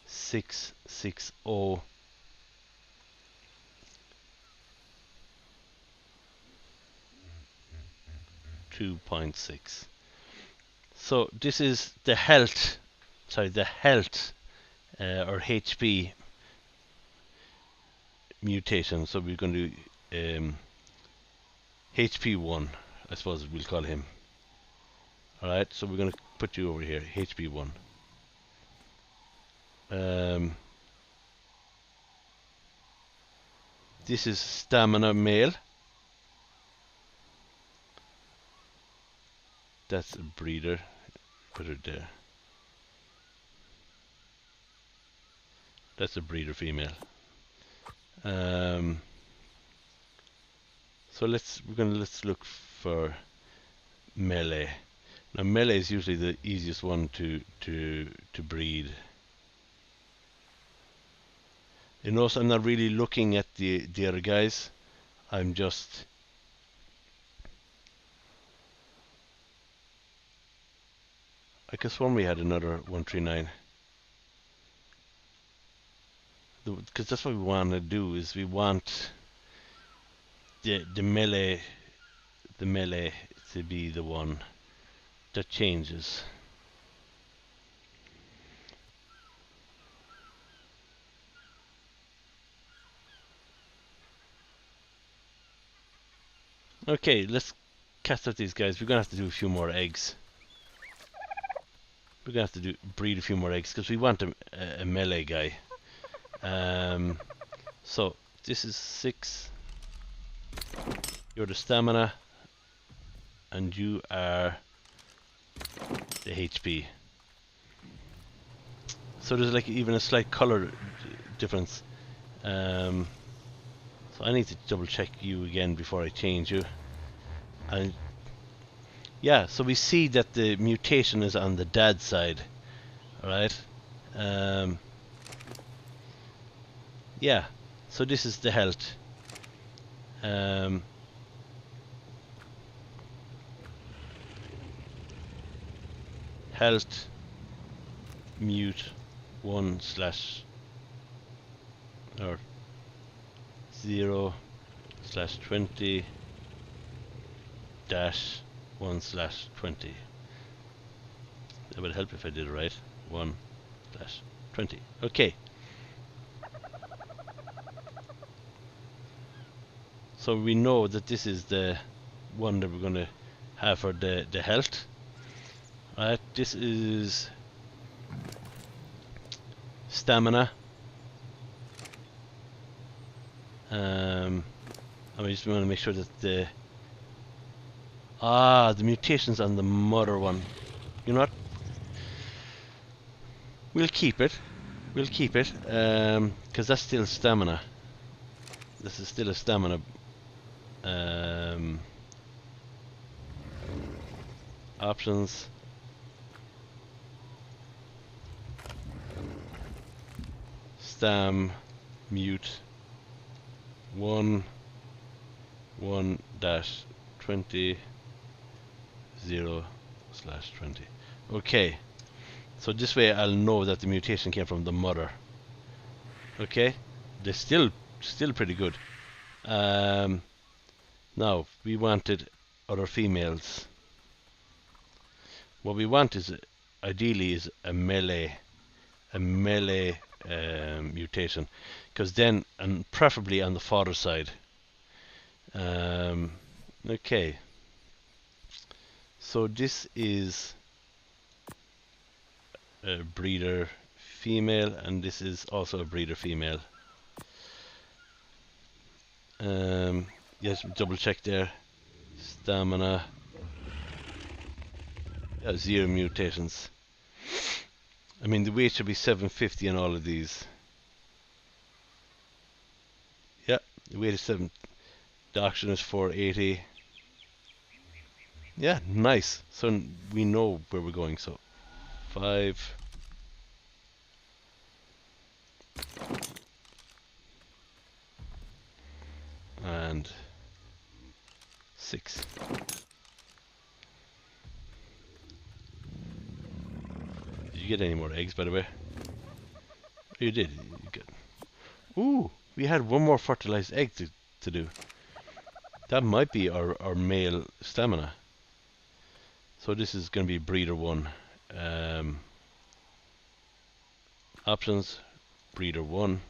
660 2.6. So this is the health, or HP mutation. So we're going to do HP1, I suppose we'll call him. Alright, so we're going to put you over here, HP1. This is stamina male. That's a breeder. Put it there. That's a breeder female. So let's look for melee. Now melee is usually the easiest one to breed. You notice I'm not really looking at the other guys. I'm just I guess one we had another 139. Because that's what we want to do, is we want the melee to be the one that changes. Okay, let's cast out these guys. We're gonna have to do a few more eggs. We're gonna have to breed a few more eggs because we want a melee guy. So this is 6. You're the stamina, and you are the HP. So there's like even a slight color difference. So I need to double check you again before I change you. And yeah, so we see that the mutation is on the dad side. Alright. Yeah, so this is the health. Health mute 1/ or 0/20 -1/20. That would help if I did it right. 1/20. Okay. So we know that this is the one that we're going to have for the health. Right, this is stamina. I just want to make sure that the mutation's on the mother one. You know what? We'll keep it. We'll keep it, because that's still stamina. This is still a stamina. Options. Stam mute 1 0/20. Okay, so this way I'll know that the mutation came from the mother. Okay, they're still pretty good. Now we wanted other females. What we want is ideally is a melee mutation, because then, and preferably on the father side. Okay, so this is a breeder female, and this is also a breeder female. Yes, double check there. Stamina. 0 mutations. I mean, the weight should be 750 on all of these. Yeah, the weight is 7. The oxygen is 480. Yeah, nice. So we know where we're going. So 5. And 6. Did you get any more eggs, by the way? You did. You get. Ooh, we had one more fertilized egg to do. That might be our male stamina. So this is going to be breeder 1. Options, breeder 1.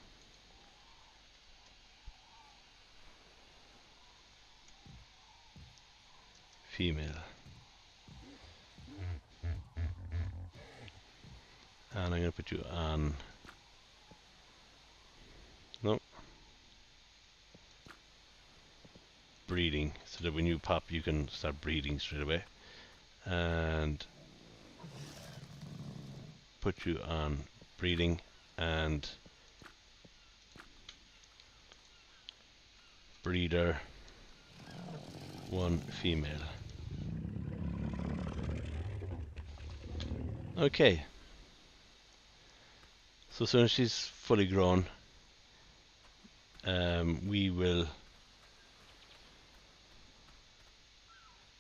Female. And I'm going to put you on. No. Breeding, so that when you pop you can start breeding straight away. And put you on breeding, and breeder 1 female. Okay. So as soon as she's fully grown, we will.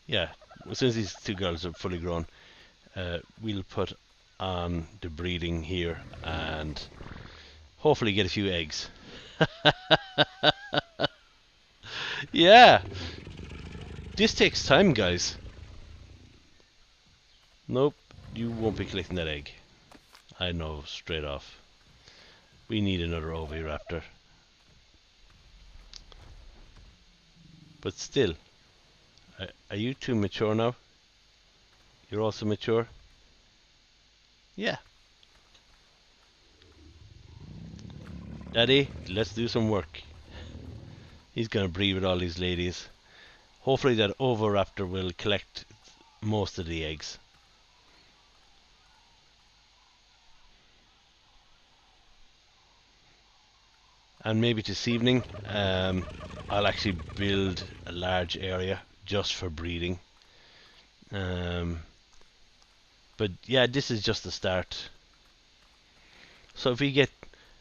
Yeah, as soon as these 2 girls are fully grown, we'll put on the breeding here and hopefully get a few eggs. Yeah, this takes time, guys. Nope, you won't be collecting that egg. I know straight off. We need another oviraptor. But still, are you 2 mature now? You're also mature? Yeah. Daddy, let's do some work. He's gonna breed with all these ladies. Hopefully that oviraptor will collect most of the eggs. And maybe this evening I'll actually build a large area just for breeding. But yeah, this is just the start. So if we get,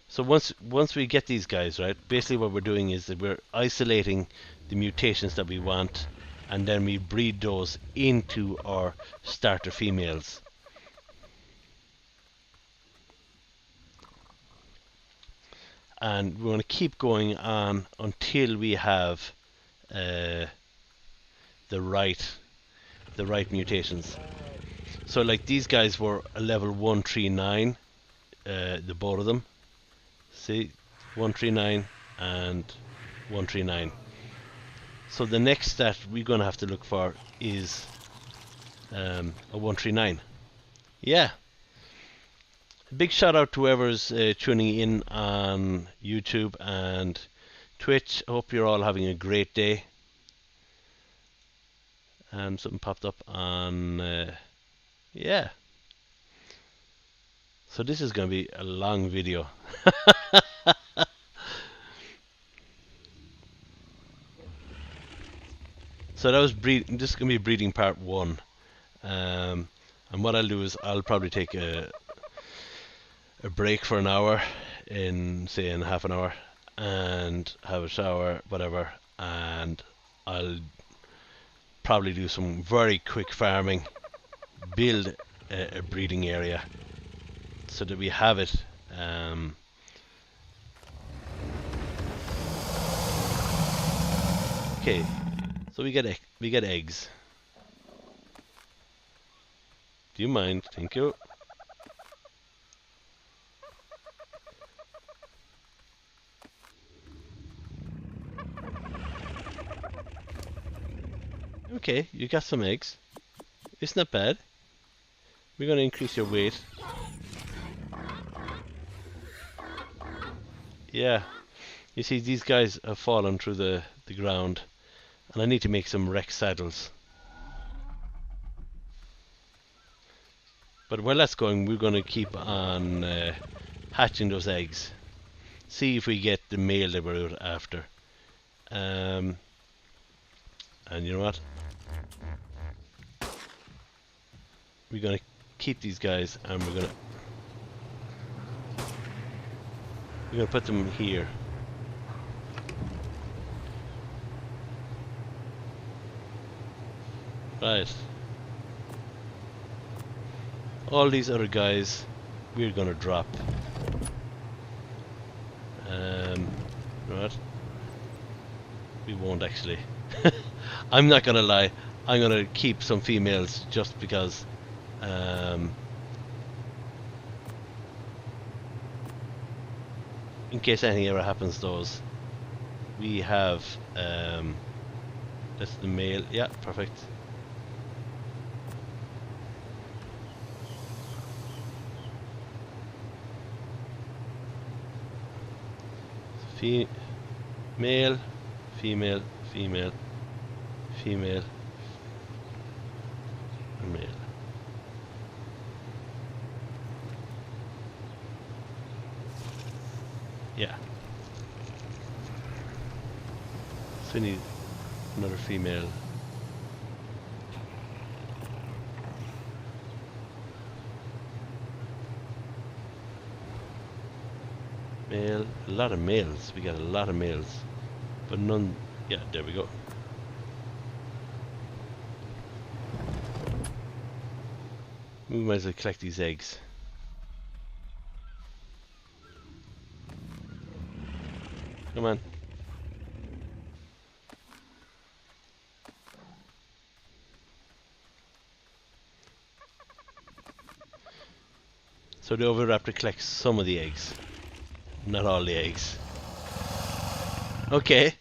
so once we get these guys, right, basically what we're doing is that we're isolating the mutations that we want, and then we breed those into our starter females. And we're going to keep going on until we have the right mutations. So like these guys were a level 139, the both of them. See, 139 and 139. So the next stat we're going to have to look for is a 139. Yeah. A big shout out to whoever's tuning in on YouTube and Twitch. I hope you're all having a great day. Something popped up on yeah. So this is going to be a long video. So that was breeding. This is going to be breeding part 1. And what I'll do is I'll probably take a break for an hour in half an hour and have a shower, whatever, and I'll probably do some very quick farming, build a breeding area so that we have it. Okay, so we get eggs. Do you mind? Thank you. Okay, you got some eggs. It's not bad. We're going to increase your weight. Yeah. You see, these guys have fallen through the ground. And I need to make some wreck saddles. But while that's going, we're going to keep on hatching those eggs. See if we get the male that we're out after. And you know what? We're going to keep these guys and we're going to put them here. Right. All these other guys we're going to drop. Right. We won't actually. I'm not going to lie. I'm going to keep some females just because in case anything ever happens to those. We have that's the male. Yeah, perfect. Male, female, female, female, and male. Yeah. So we need another female. Male, a lot of males. We got a lot of males, but none. Yeah, there we go. We might as well collect these eggs. Come on. So the Oviraptor collects some of the eggs. Not all the eggs. Okay.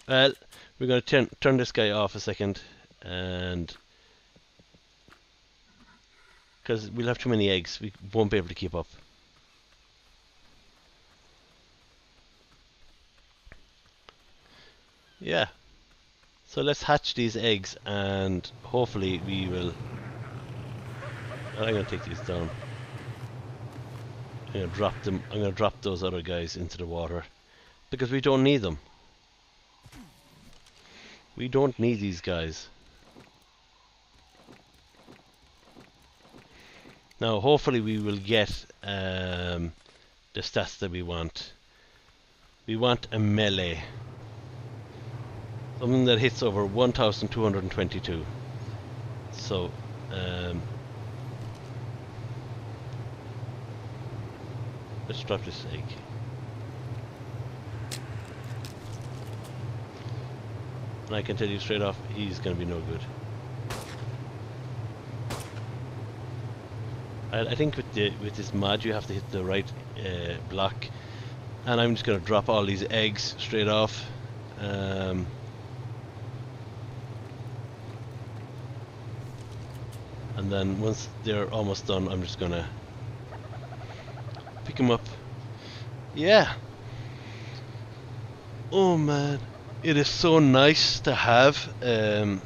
Well, we're going to turn this guy off a second, and because we'll have too many eggs, we won't be able to keep up. Yeah. So let's hatch these eggs, and hopefully we will. I'm going to take these down. I'm going to drop them. I'm going to drop those other guys into the water because we don't need them. We don't need these guys. Now, hopefully, we will get the stats that we want. We want a melee, something that hits over 1,222. So. Let's drop this egg. And I can tell you straight off, he's going to be no good. I think with this mod you have to hit the right block. And I'm just going to drop all these eggs straight off. And then once they're almost done, I'm just going to pick them up. Yeah. Oh man, it is so nice to have the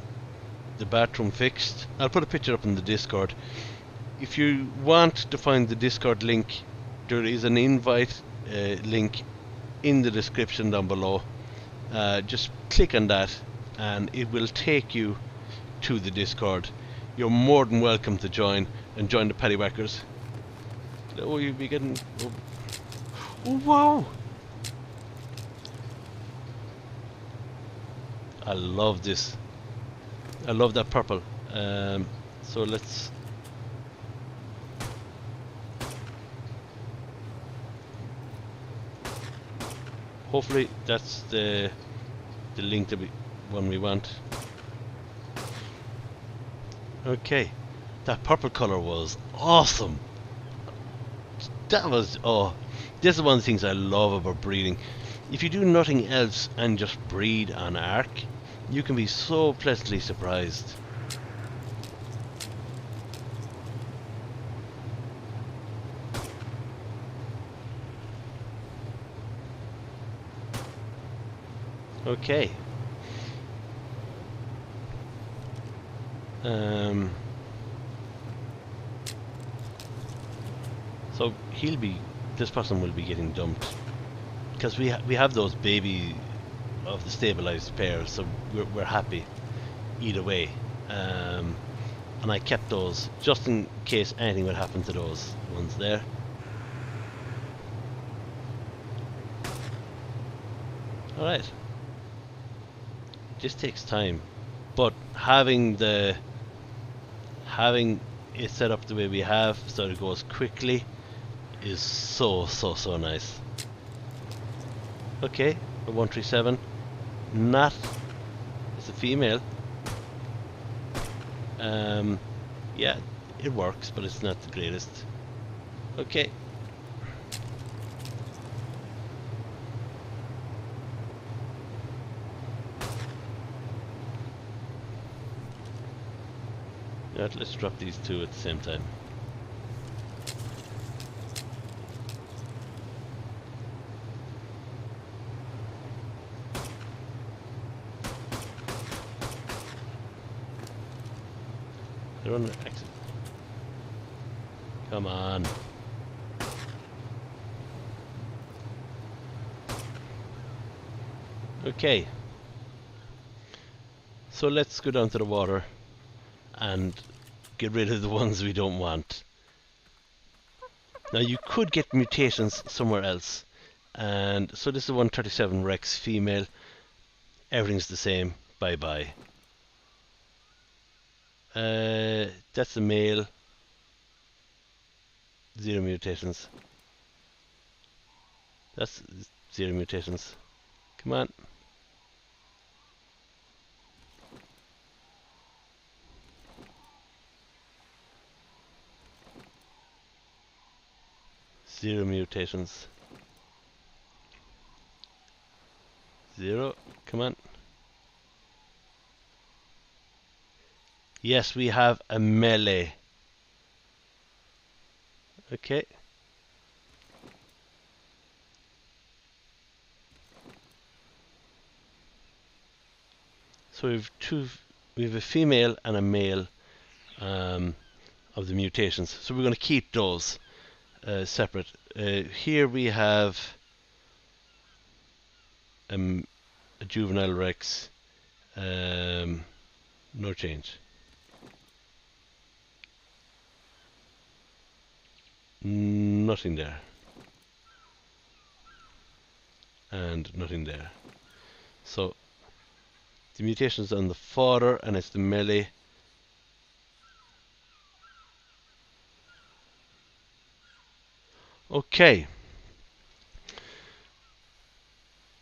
bathroom fixed. I'll put a picture up in the Discord. if you want to find the Discord link, there is an invite link in the description down below. Just click on that and it will take you to the Discord. You're more than welcome to join and join the Paddywhackers. Oh, you'll be getting... Oh, oh wow! I love this. I love that purple. So let's... Hopefully that's the link that one we want. Okay, that purple color was awesome. That was, oh, this is one of the things I love about breeding. If you do nothing else and just breed on Ark, you can be so pleasantly surprised. Okay. So this person will be getting dumped because we have those baby of the stabilized pairs, so we're happy either way. And I kept those just in case anything would happen to those ones there. All right. This takes time, but having it set up the way we have so it goes quickly is so nice. Okay, a 137. Not, it's a female. Yeah, it works, but it's not the greatest. Okay. Right, let's drop these two at the same time. They're on the exit. Come on. Okay. So let's go down to the water and get rid of the ones we don't want. Now you could get mutations somewhere else, and so this is a 137 Rex female. Everything's the same. Bye bye. That's a male. 0 mutations. That's 0 mutations. Come on. Zero mutations. 0. Come on. Yes, we have a melee. Okay. So we have a female and a male of the mutations. So we're going to keep those separate. Here we have a juvenile Rex. No change. Nothing there. And nothing there. So the mutation's on the fodder and it's the melee. Okay.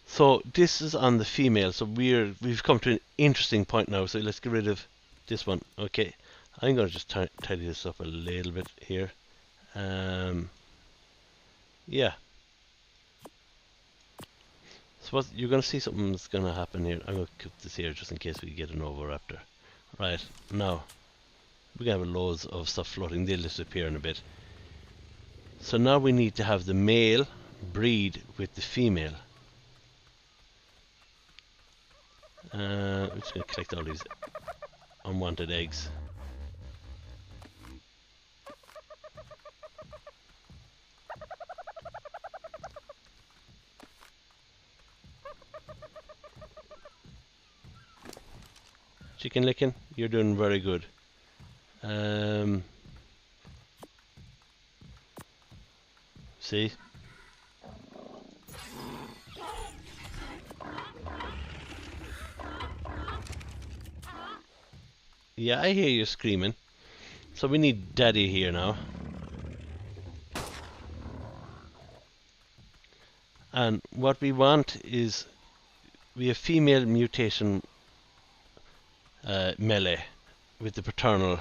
So this is on the female, so we've come to an interesting point now, so let's get rid of this one. Okay. I'm gonna just tidy this up a little bit here. Yeah. So what you're gonna see something's gonna happen here. I'm gonna keep this here just in case we get an Oviraptor. Right, now we're gonna have loads of stuff floating, they'll disappear in a bit. So now we need to have the male breed with the female. I'm just gonna collect all these unwanted eggs. Chicken licking, you're doing very good. See? Yeah, I hear you screaming. So we need Daddy here now. And what we want is we have female mutation melee with the paternal.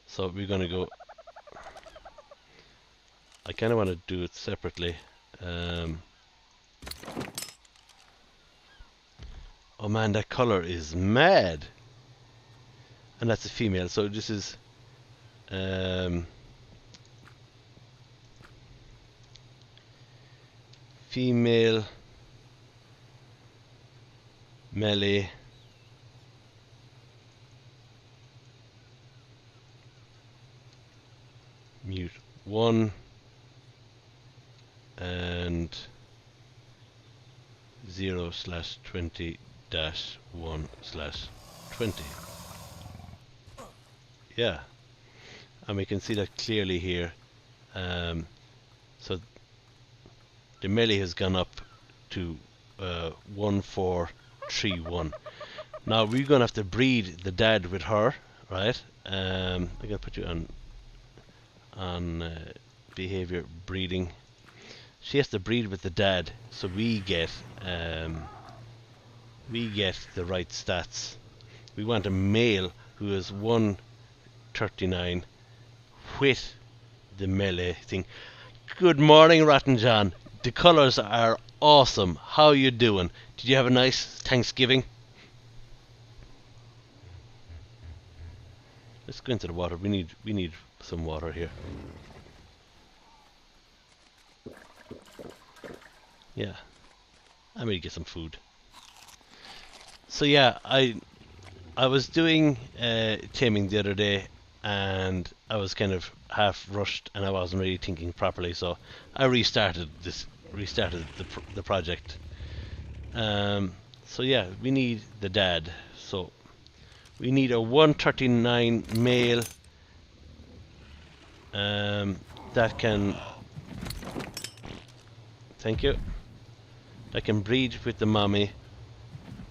So we're gonna go. I kind of want to do it separately. Oh man, that color is mad. And that's a female. So this is female melee mute 1 and 0/20-1/20. Yeah, and we can see that clearly here. So the melee has gone up to 1431. Now we're gonna have to breed the dad with her, right? I'm gonna put you on behavior breeding. She has to breed with the dad, so we get the right stats. We want a male who is 139 with the melee thing. Good morning, Rotten John. The colours are awesome. How you doing? Did you have a nice Thanksgiving? Let's go into the water. We need some water here. Yeah, I may get some food. So yeah, I was doing taming the other day, and I was kind of half rushed, and I wasn't really thinking properly. So I restarted the project. So yeah, we need the dad. So we need a 139 male that can. Thank you. That can breed with the mommy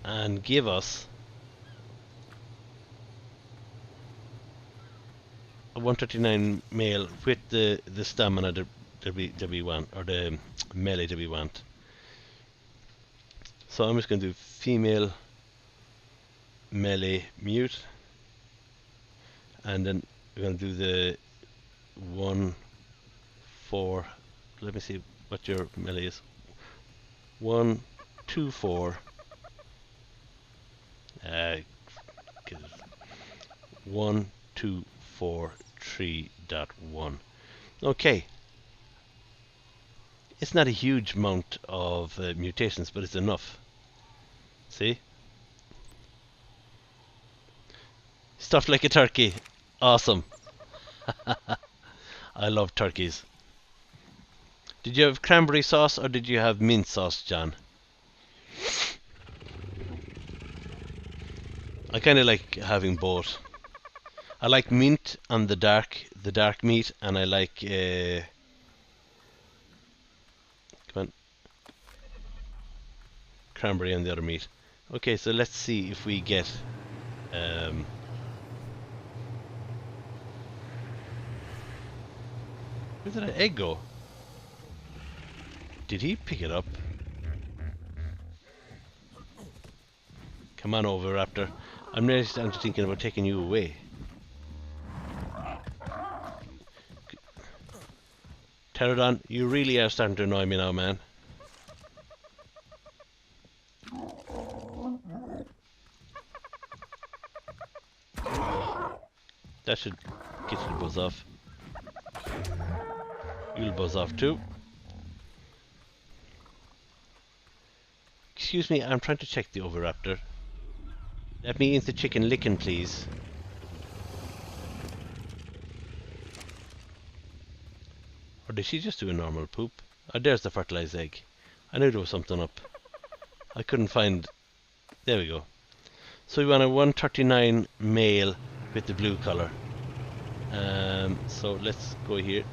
and give us a 139 male with the stamina that we want, or the melee that we want. So I'm just going to do female melee mute, and then we're going to do the 1-4. Let me see what your melee is. 1-2-4. 1-2-4-3.1. Okay. It's not a huge amount of mutations, but it's enough. See? Stuffed like a turkey. Awesome. I love turkeys. Did you have cranberry sauce or did you have mint sauce, John? I kind of like having both. I like mint on the dark meat, and I like come on, cranberry on the other meat. Okay, so let's see if we get where did that egg go? Did he pick it up? Come on over, Raptor. I'm really starting to thinking about taking you away. Pterodon, you really are starting to annoy me now, man. That should get you to buzz off. You'll buzz off too. Excuse me, I'm trying to check the Oviraptor. Let me into chicken licking, please. Or did she just do a normal poop? Oh, there's the fertilized egg. I knew there was something up. I couldn't find... There we go. So we want a 139 male with the blue color. So let's go here.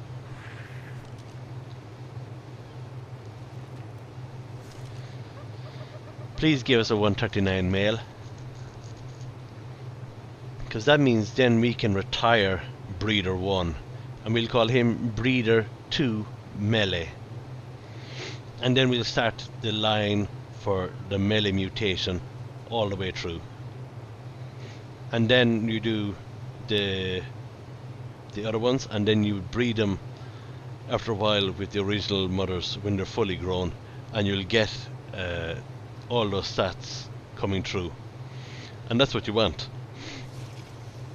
Please give us a 139 male, because that means then we can retire breeder 1 and we'll call him breeder 2 melee, and then we'll start the line for the melee mutation all the way through, and then you do the other ones, and then you breed them after a while with the original mothers when they're fully grown, and you'll get all those stats coming through, and that's what you want.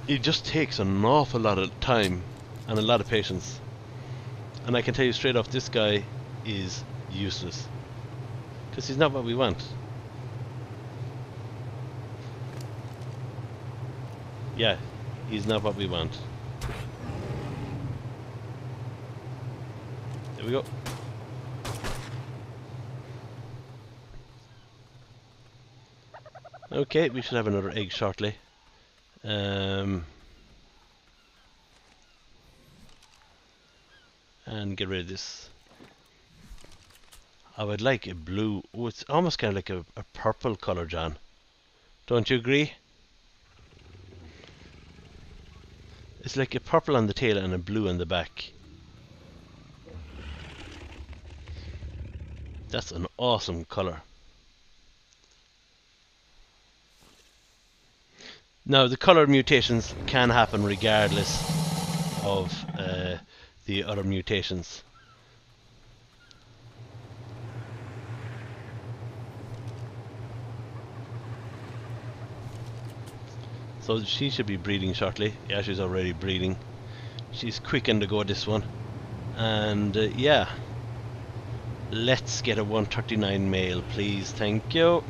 It just takes an awful lot of time and a lot of patience, and I can tell you straight off, this guy is useless because he's not what we want. Yeah, he's not what we want. There we go. Okay, we should have another egg shortly. And get rid of this. I would like a blue. Oh, it's almost kind of like a purple color, John. Don't you agree? It's like a purple on the tail and a blue on the back. That's an awesome color. Now, the color mutations can happen regardless of the other mutations. So she should be breeding shortly. Yeah, she's already breeding. She's quick on the go, this one. And yeah, let's get a 139 male, please. Thank you.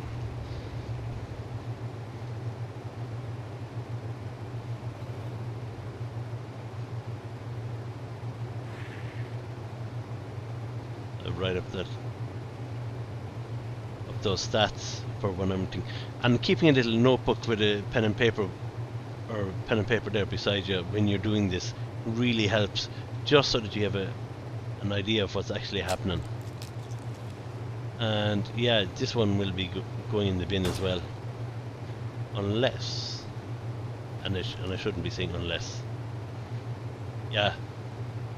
Right up that, up those stats for when I'm thinking, and keeping a little notebook with a pen and paper, or pen and paper there beside you when you're doing this, really helps, just so that you have an idea of what's actually happening. And yeah, this one will be going in the bin as well, unless, and I shouldn't be saying unless. Yeah.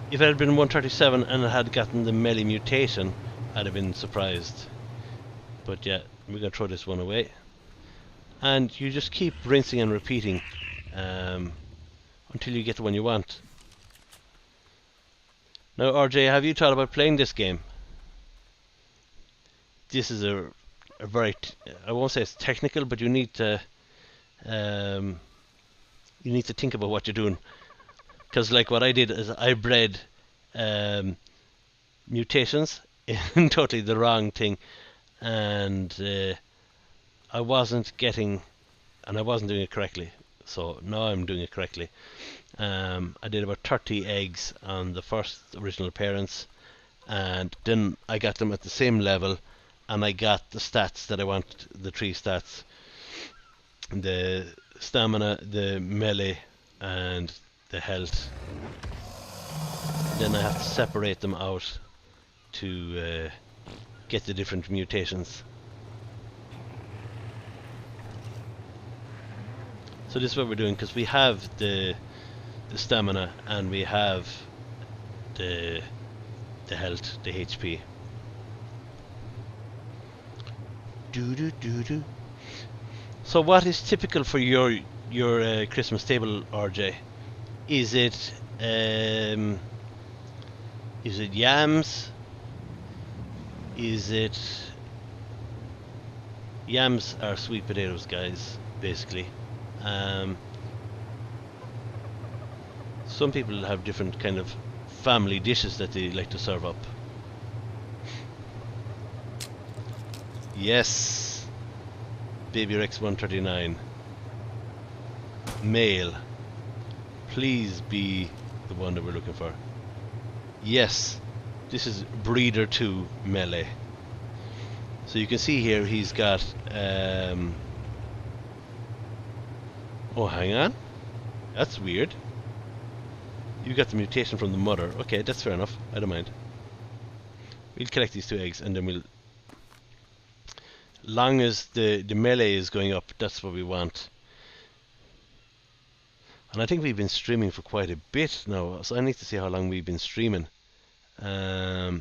If it had been 137 and it had gotten the melee mutation, I'd have been surprised. But yeah, we're going to throw this one away. And you just keep rinsing and repeating until you get the one you want. Now, RJ, have you thought about playing this game? This is a very, I won't say it's technical, but you need to think about what you're doing. Because like what I did is I bred mutations in totally the wrong thing, and I wasn't getting, and I wasn't doing it correctly. So now I'm doing it correctly. I did about 30 eggs on the first original parents, and then I got them at the same level, and I got the stats that I want, the 3 stats: the stamina, the melee, and the health. Then I have to separate them out to get the different mutations. So this is what we're doing, because we have the stamina and we have the health, the HP. So what is typical for your Christmas table, RJ? Is it yams? Yams are sweet potatoes, guys, basically. Some people have different kind of family dishes that they like to serve up. Yes, Baby Rex 139 male. Please be the one that we're looking for. Yes, this is breeder 2 melee. So you can see here he's got Oh, hang on. That's weird. You got the mutation from the mother. Okay, that's fair enough. I don't mind. We'll collect these 2 eggs and then we'll... Long as the melee is going up, that's what we want. And I think we've been streaming for quite a bit now, so I need to see how long we've been streaming. We've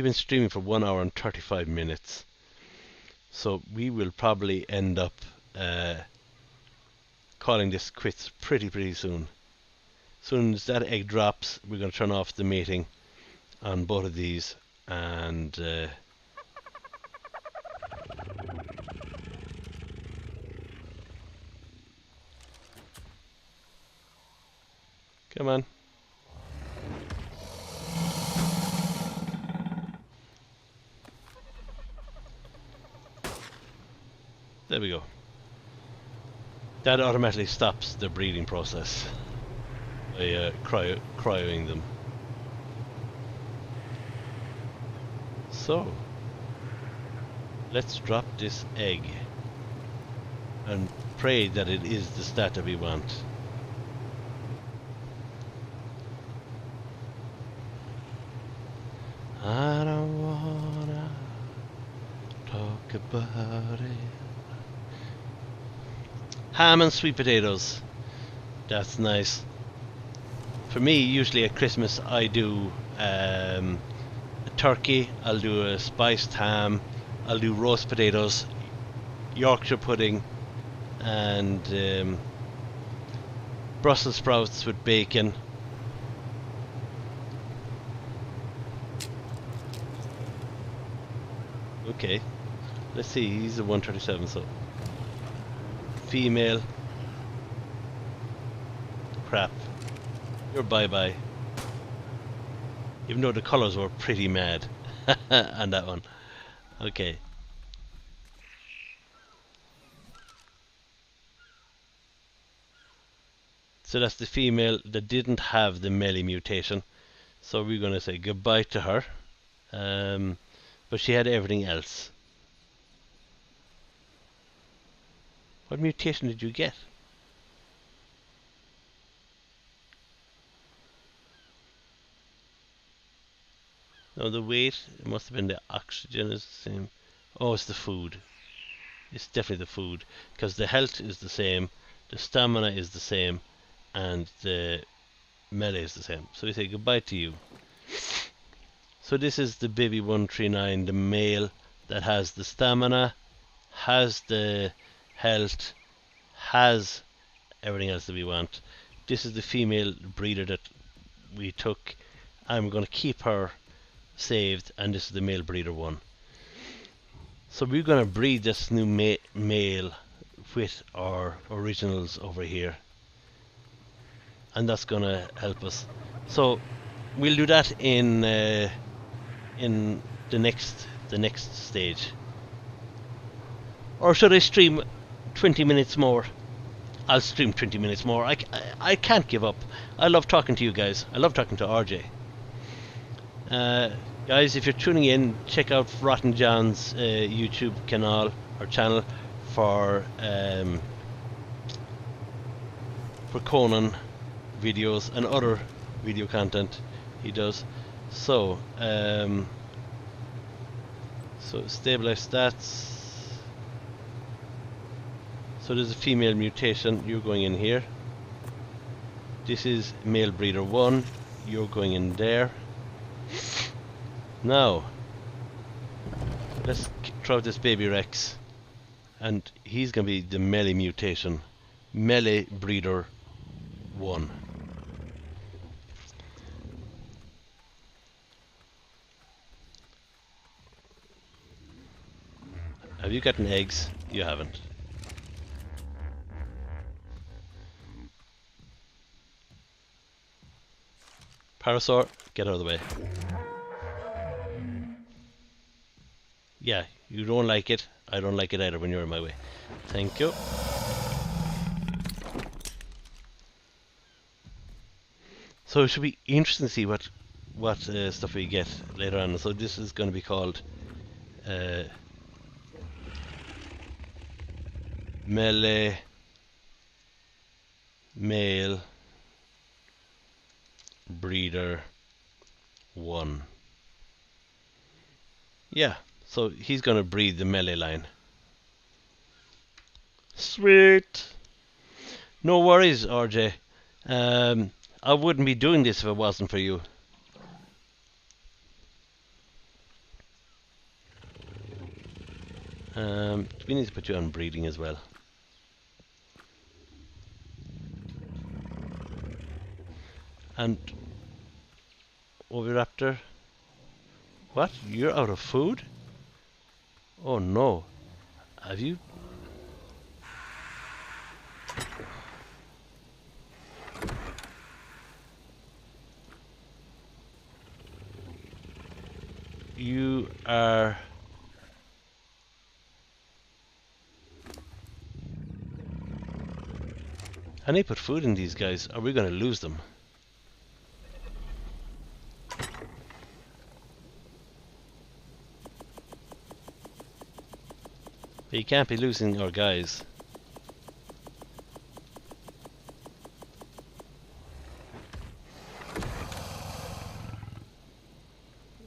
been streaming for 1 hour and 35 minutes. So we will probably end up calling this quits pretty soon. As soon as that egg drops, we're going to turn off the mating on both of these and come on. There we go. That automatically stops the breeding process by cryoing them. So, let's drop this egg and pray that it is the stat that we want. I don't wanna talk about it. Ham and sweet potatoes. That's nice. For me, usually at Christmas, I do a turkey, I'll do a spiced ham, I'll do roast potatoes, Yorkshire pudding, and Brussels sprouts with bacon. Okay, let's see, he's a 137, so female. Crap, you're bye-bye. Even though the colours were pretty mad on that one. Okay. So that's the female that didn't have the melee mutation. So we're going to say goodbye to her. But she had everything else. What mutation did you get? No, the weight, it must have been the oxygen is the same. Oh, it's the food. It's definitely the food. Because the health is the same, the stamina is the same, and the melee is the same. So we say goodbye to you. So this is the baby 139, the male that has the stamina, has the health, has everything else that we want. This is the female breeder that we took, and we're going to keep her saved, and this is the male breeder one. So we're going to breed this new male with our originals over here, and that's going to help us. So we'll do that in the next stage. Or should I stream 20 minutes more? I'll stream 20 minutes more. I can't give up. I love talking to you guys. I love talking to RJ. Guys, if you're tuning in, check out Rotten John's YouTube channel for Conan videos and other video content he does. So stabilize stats. So there's a female mutation, you're going in here. This is male breeder 1, you're going in there. Now, let's throw out this baby Rex, and he's going to be the melee mutation, melee breeder 1. Have you gotten eggs? You haven't. Parasaur, get out of the way. Yeah, you don't like it. I don't like it either when you're in my way. Thank you. So it should be interesting to see what stuff we get later on. So this is going to be called melee male breeder 1. Yeah, so he's gonna breed the melee line. Sweet. No worries, RJ. I wouldn't be doing this if it wasn't for you. We need to put you on breeding as well. And Oviraptor, what? You're out of food? Oh no. Have you? You are... I need to put food in these guys. Are we going to lose them? But you can't be losing our guys.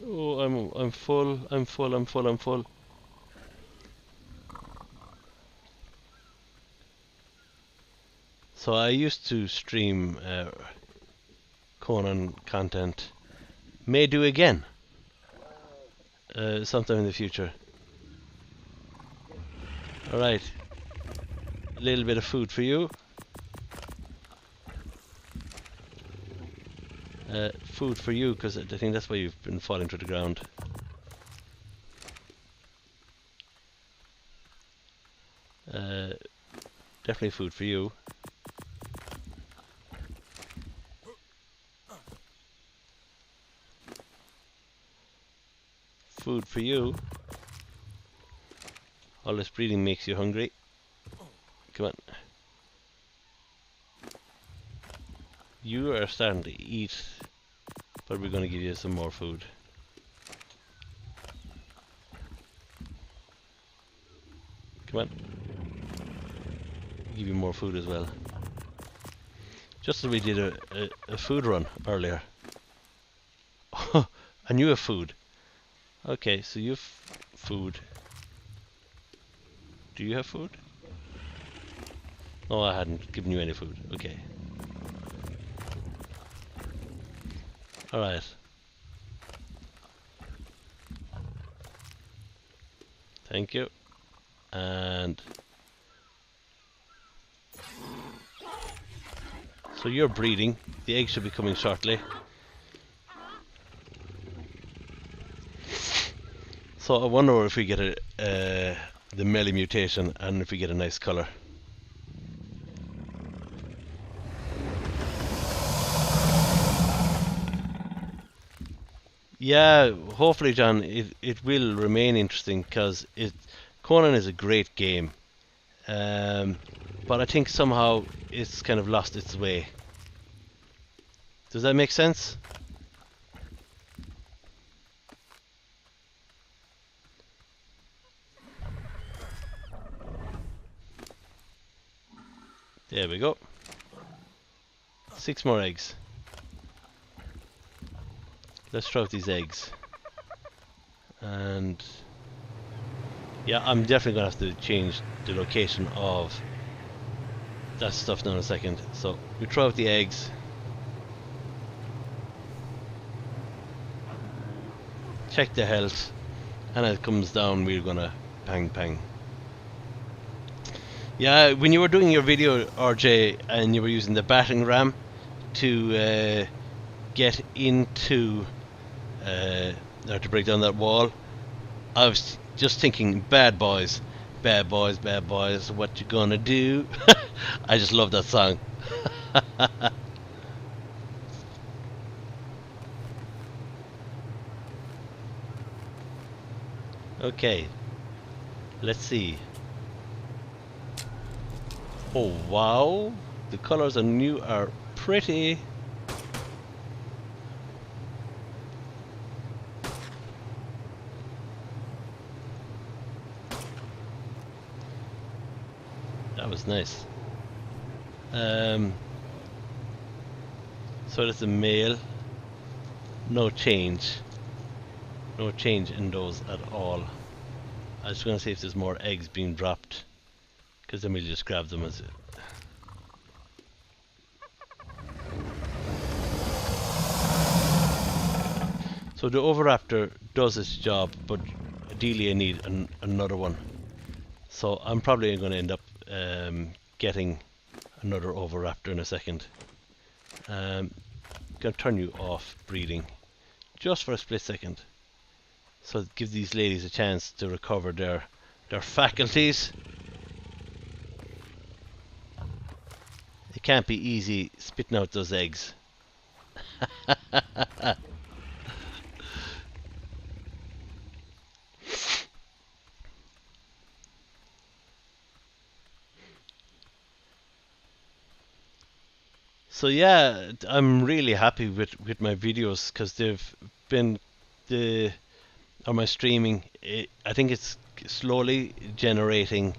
Oh, I'm full. I'm full. So I used to stream Conan content. May do again. Sometime in the future. Alright. A little bit of food for you. Food for you, because I think that's why you've been falling to the ground. Definitely food for you. Food for you. All this breeding makes you hungry. Come on. You are starting to eat, but we're going to give you some more food. Come on. Give you more food as well. Just as we did a food run earlier. And you have food. Okay, so you have food. Do you have food? No, I hadn't given you any food. Okay. Alright. Thank you. And so you're breeding. The eggs should be coming shortly. So I wonder if we get the melee mutation and if we get a nice color. Yeah, hopefully, John, it will remain interesting because Conan is a great game, but I think somehow it's kind of lost its way. Does that make sense? There we go. 6 more eggs. Let's throw out these eggs. And yeah, I'm definitely gonna have to change the location of that stuff now in a second. So we throw out the eggs. Check the health, and as it comes down we're gonna pang. Yeah, when you were doing your video, RJ, and you were using the battering ram to get into or to break down that wall, I was just thinking, bad boys, what you gonna do? I just love that song. Okay, let's see. Oh wow, the colors on you are pretty. That was nice. So that's a male. No change. No change in those at all. I was going to see if there's more eggs being dropped, because then we'll just grab them as it. So the Oviraptor does its job, but ideally I need another one. So I'm probably going to end up getting another Oviraptor in a second. Going to turn you off breeding, just for a split second. So it gives these ladies a chance to recover their faculties. It can't be easy spitting out those eggs. So yeah, I'm really happy with my videos, because they've been my streaming. I think it's slowly generating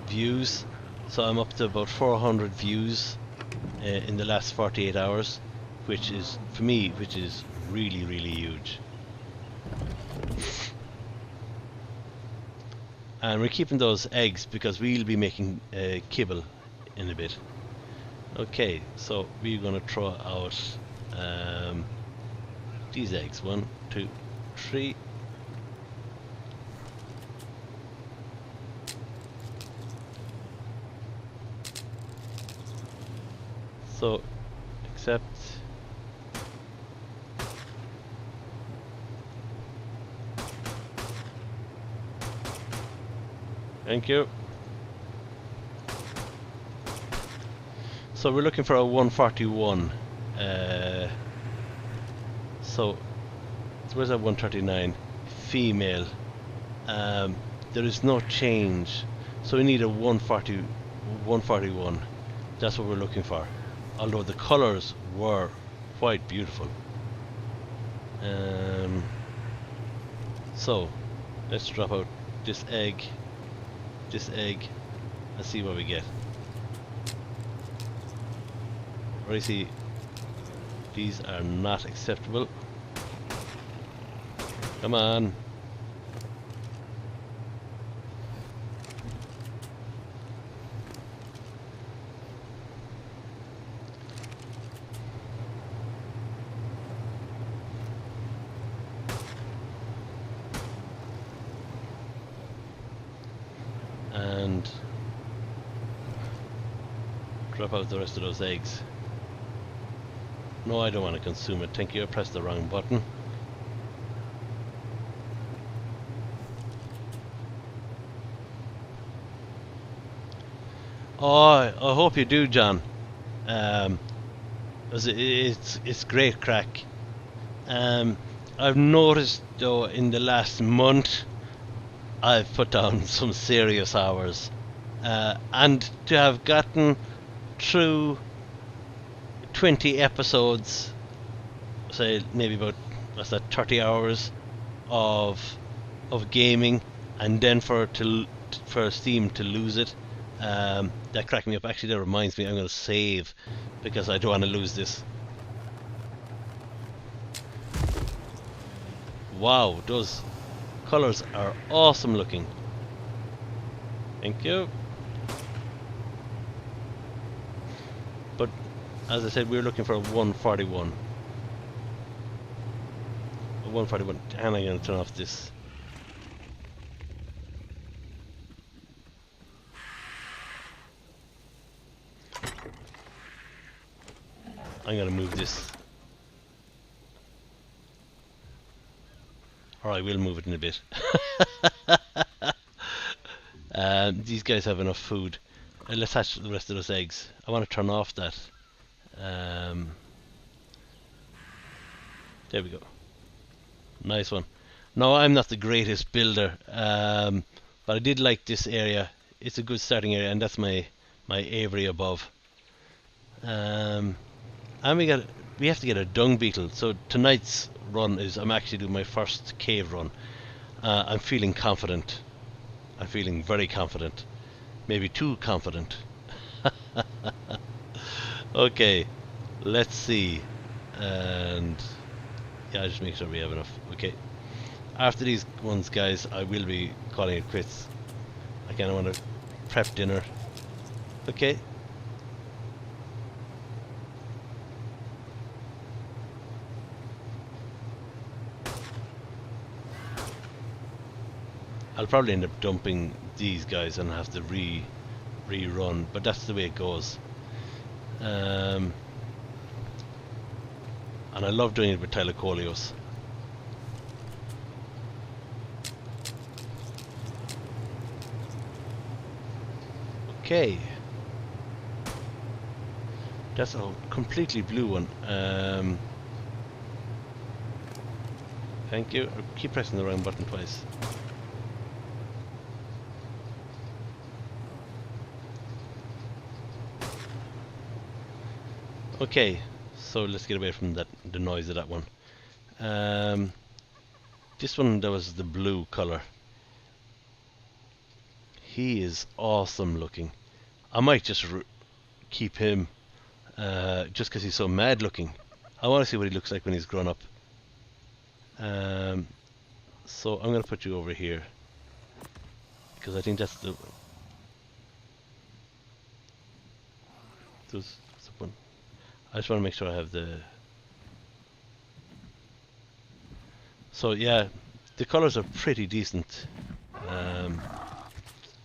views. So I'm up to about 400 views in the last 48 hours, which is, for me, which is really, really huge. And we're keeping those eggs because we'll be making kibble in a bit. Okay, so we're gonna throw out these eggs. 1, 2, 3. So accept. Thank you. So we're looking for a 141. So where's that 139? Female. There is no change, so we need a 141. That's what we're looking for. Although the colours were quite beautiful. So let's drop out this egg, and see what we get. Already see these are not acceptable. Come on. And drop out the rest of those eggs. No, I don't want to consume it. Thank you. I pressed the wrong button. Oh, I hope you do, John. It's great crack. I've noticed though in the last month I've put down some serious hours, and to have gotten through 20 episodes, say maybe about, what's that, 30 hours of gaming, and then for Steam to lose it, that cracked me up. Actually, that reminds me, I'm going to save because I don't want to lose this. Wow, those colours are awesome looking. Thank you. But as I said, we're looking for a 141. A 141. And I'm going to turn off this. I'm going to move this. Or I will move it in a bit. These guys have enough food. Let's hatch the rest of those eggs. I want to turn off that. There we go. Nice one. No, I'm not the greatest builder, but I did like this area. It's a good starting area, and that's my aviary above. And we have to get a dung beetle. So tonight's run is, I'm actually doing my first cave run. I'm feeling confident. I'm feeling very confident. Maybe too confident. Okay, let's see. And yeah, just make sure we have enough. Okay. After these ones, guys, I will be calling it quits. I kind of want to prep dinner. Okay. I'll probably end up dumping these guys and have to rerun, but that's the way it goes. And I love doing it with Tylecolios. Okay. That's a completely blue one. Thank you. I keep pressing the wrong button twice. Okay, so let's get away from the noise of that one. This one, that was the blue color. He is awesome looking. I might just keep him just because he's so mad looking. I want to see what he looks like when he's grown up. So I'm going to put you over here because I think that's the... There's one. I just want to make sure I have the... So yeah, the colors are pretty decent.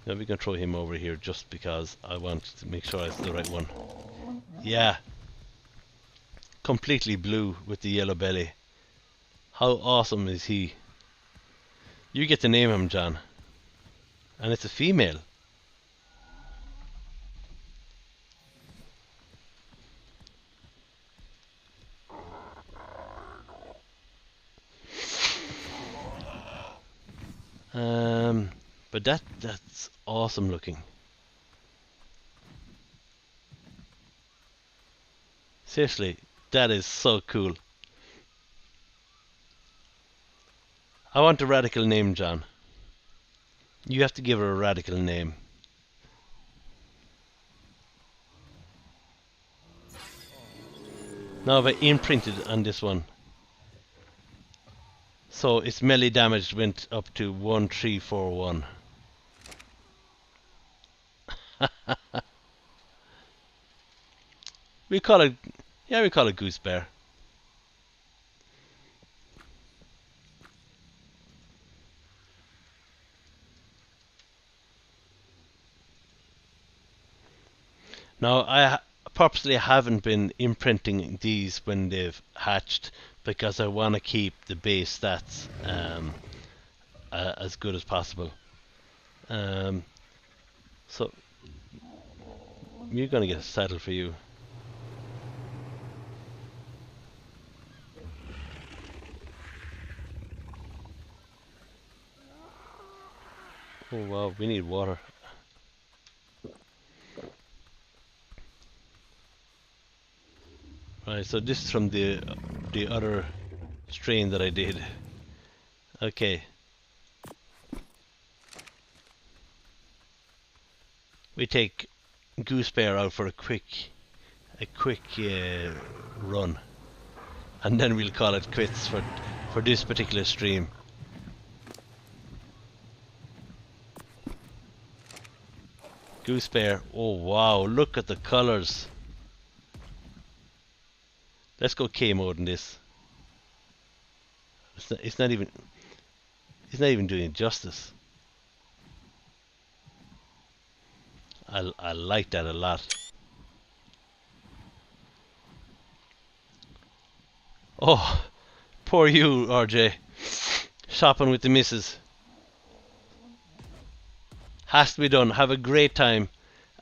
Now we can throw him over here just because I want to make sure it's the right one. Yeah. Completely blue with the yellow belly. How awesome is he? You get to name him, John. And it's a female. But that's awesome looking. Seriously, that is so cool. I want a radical name, John. You have to give her a radical name. Now if I imprinted on this one. So its melee damage went up to 1341. we call it Goose Bear. Now I purposely haven't been imprinting these when they've hatched because I want to keep the base stats as good as possible. So you're gonna get a saddle for you. Oh wow, we need water. Right, so this is from the other strain that I did. Okay. We take Goose Bear out for a quick run, and then we'll call it quits for this particular stream. Goose Bear, oh wow, look at the colors. Let's go K mode in this. It's not even doing it justice. I like that a lot. Oh, poor you, RJ. Shopping with the missus. Has to be done. Have a great time.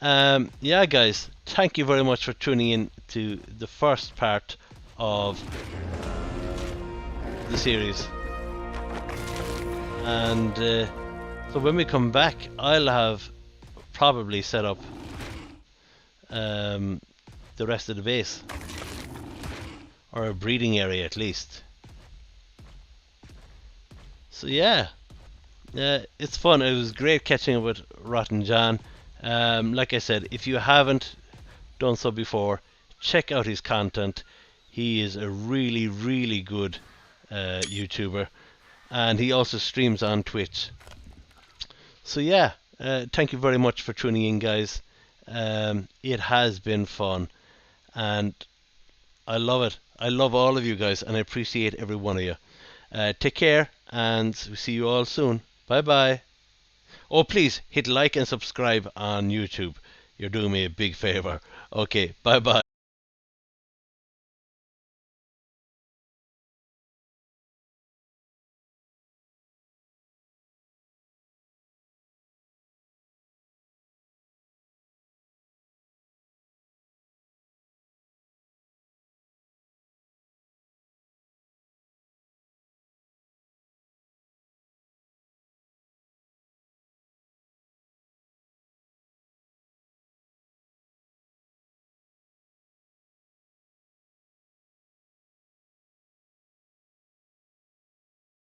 Yeah, guys, thank you very much for tuning in to the first part of the series. And so when we come back, I'll have probably set up the rest of the base, or a breeding area at least. So yeah, it's fun. It was great catching up with Rotten John. Like I said, if you haven't done so before, check out his content. He is a really, really good YouTuber, and he also streams on Twitch. So yeah, thank you very much for tuning in, guys. It has been fun, and I love it. I love all of you guys, and I appreciate every one of you. Take care, and we'll see you all soon. Bye bye. Oh, please hit like and subscribe on YouTube. You're doing me a big favor. Okay, bye bye.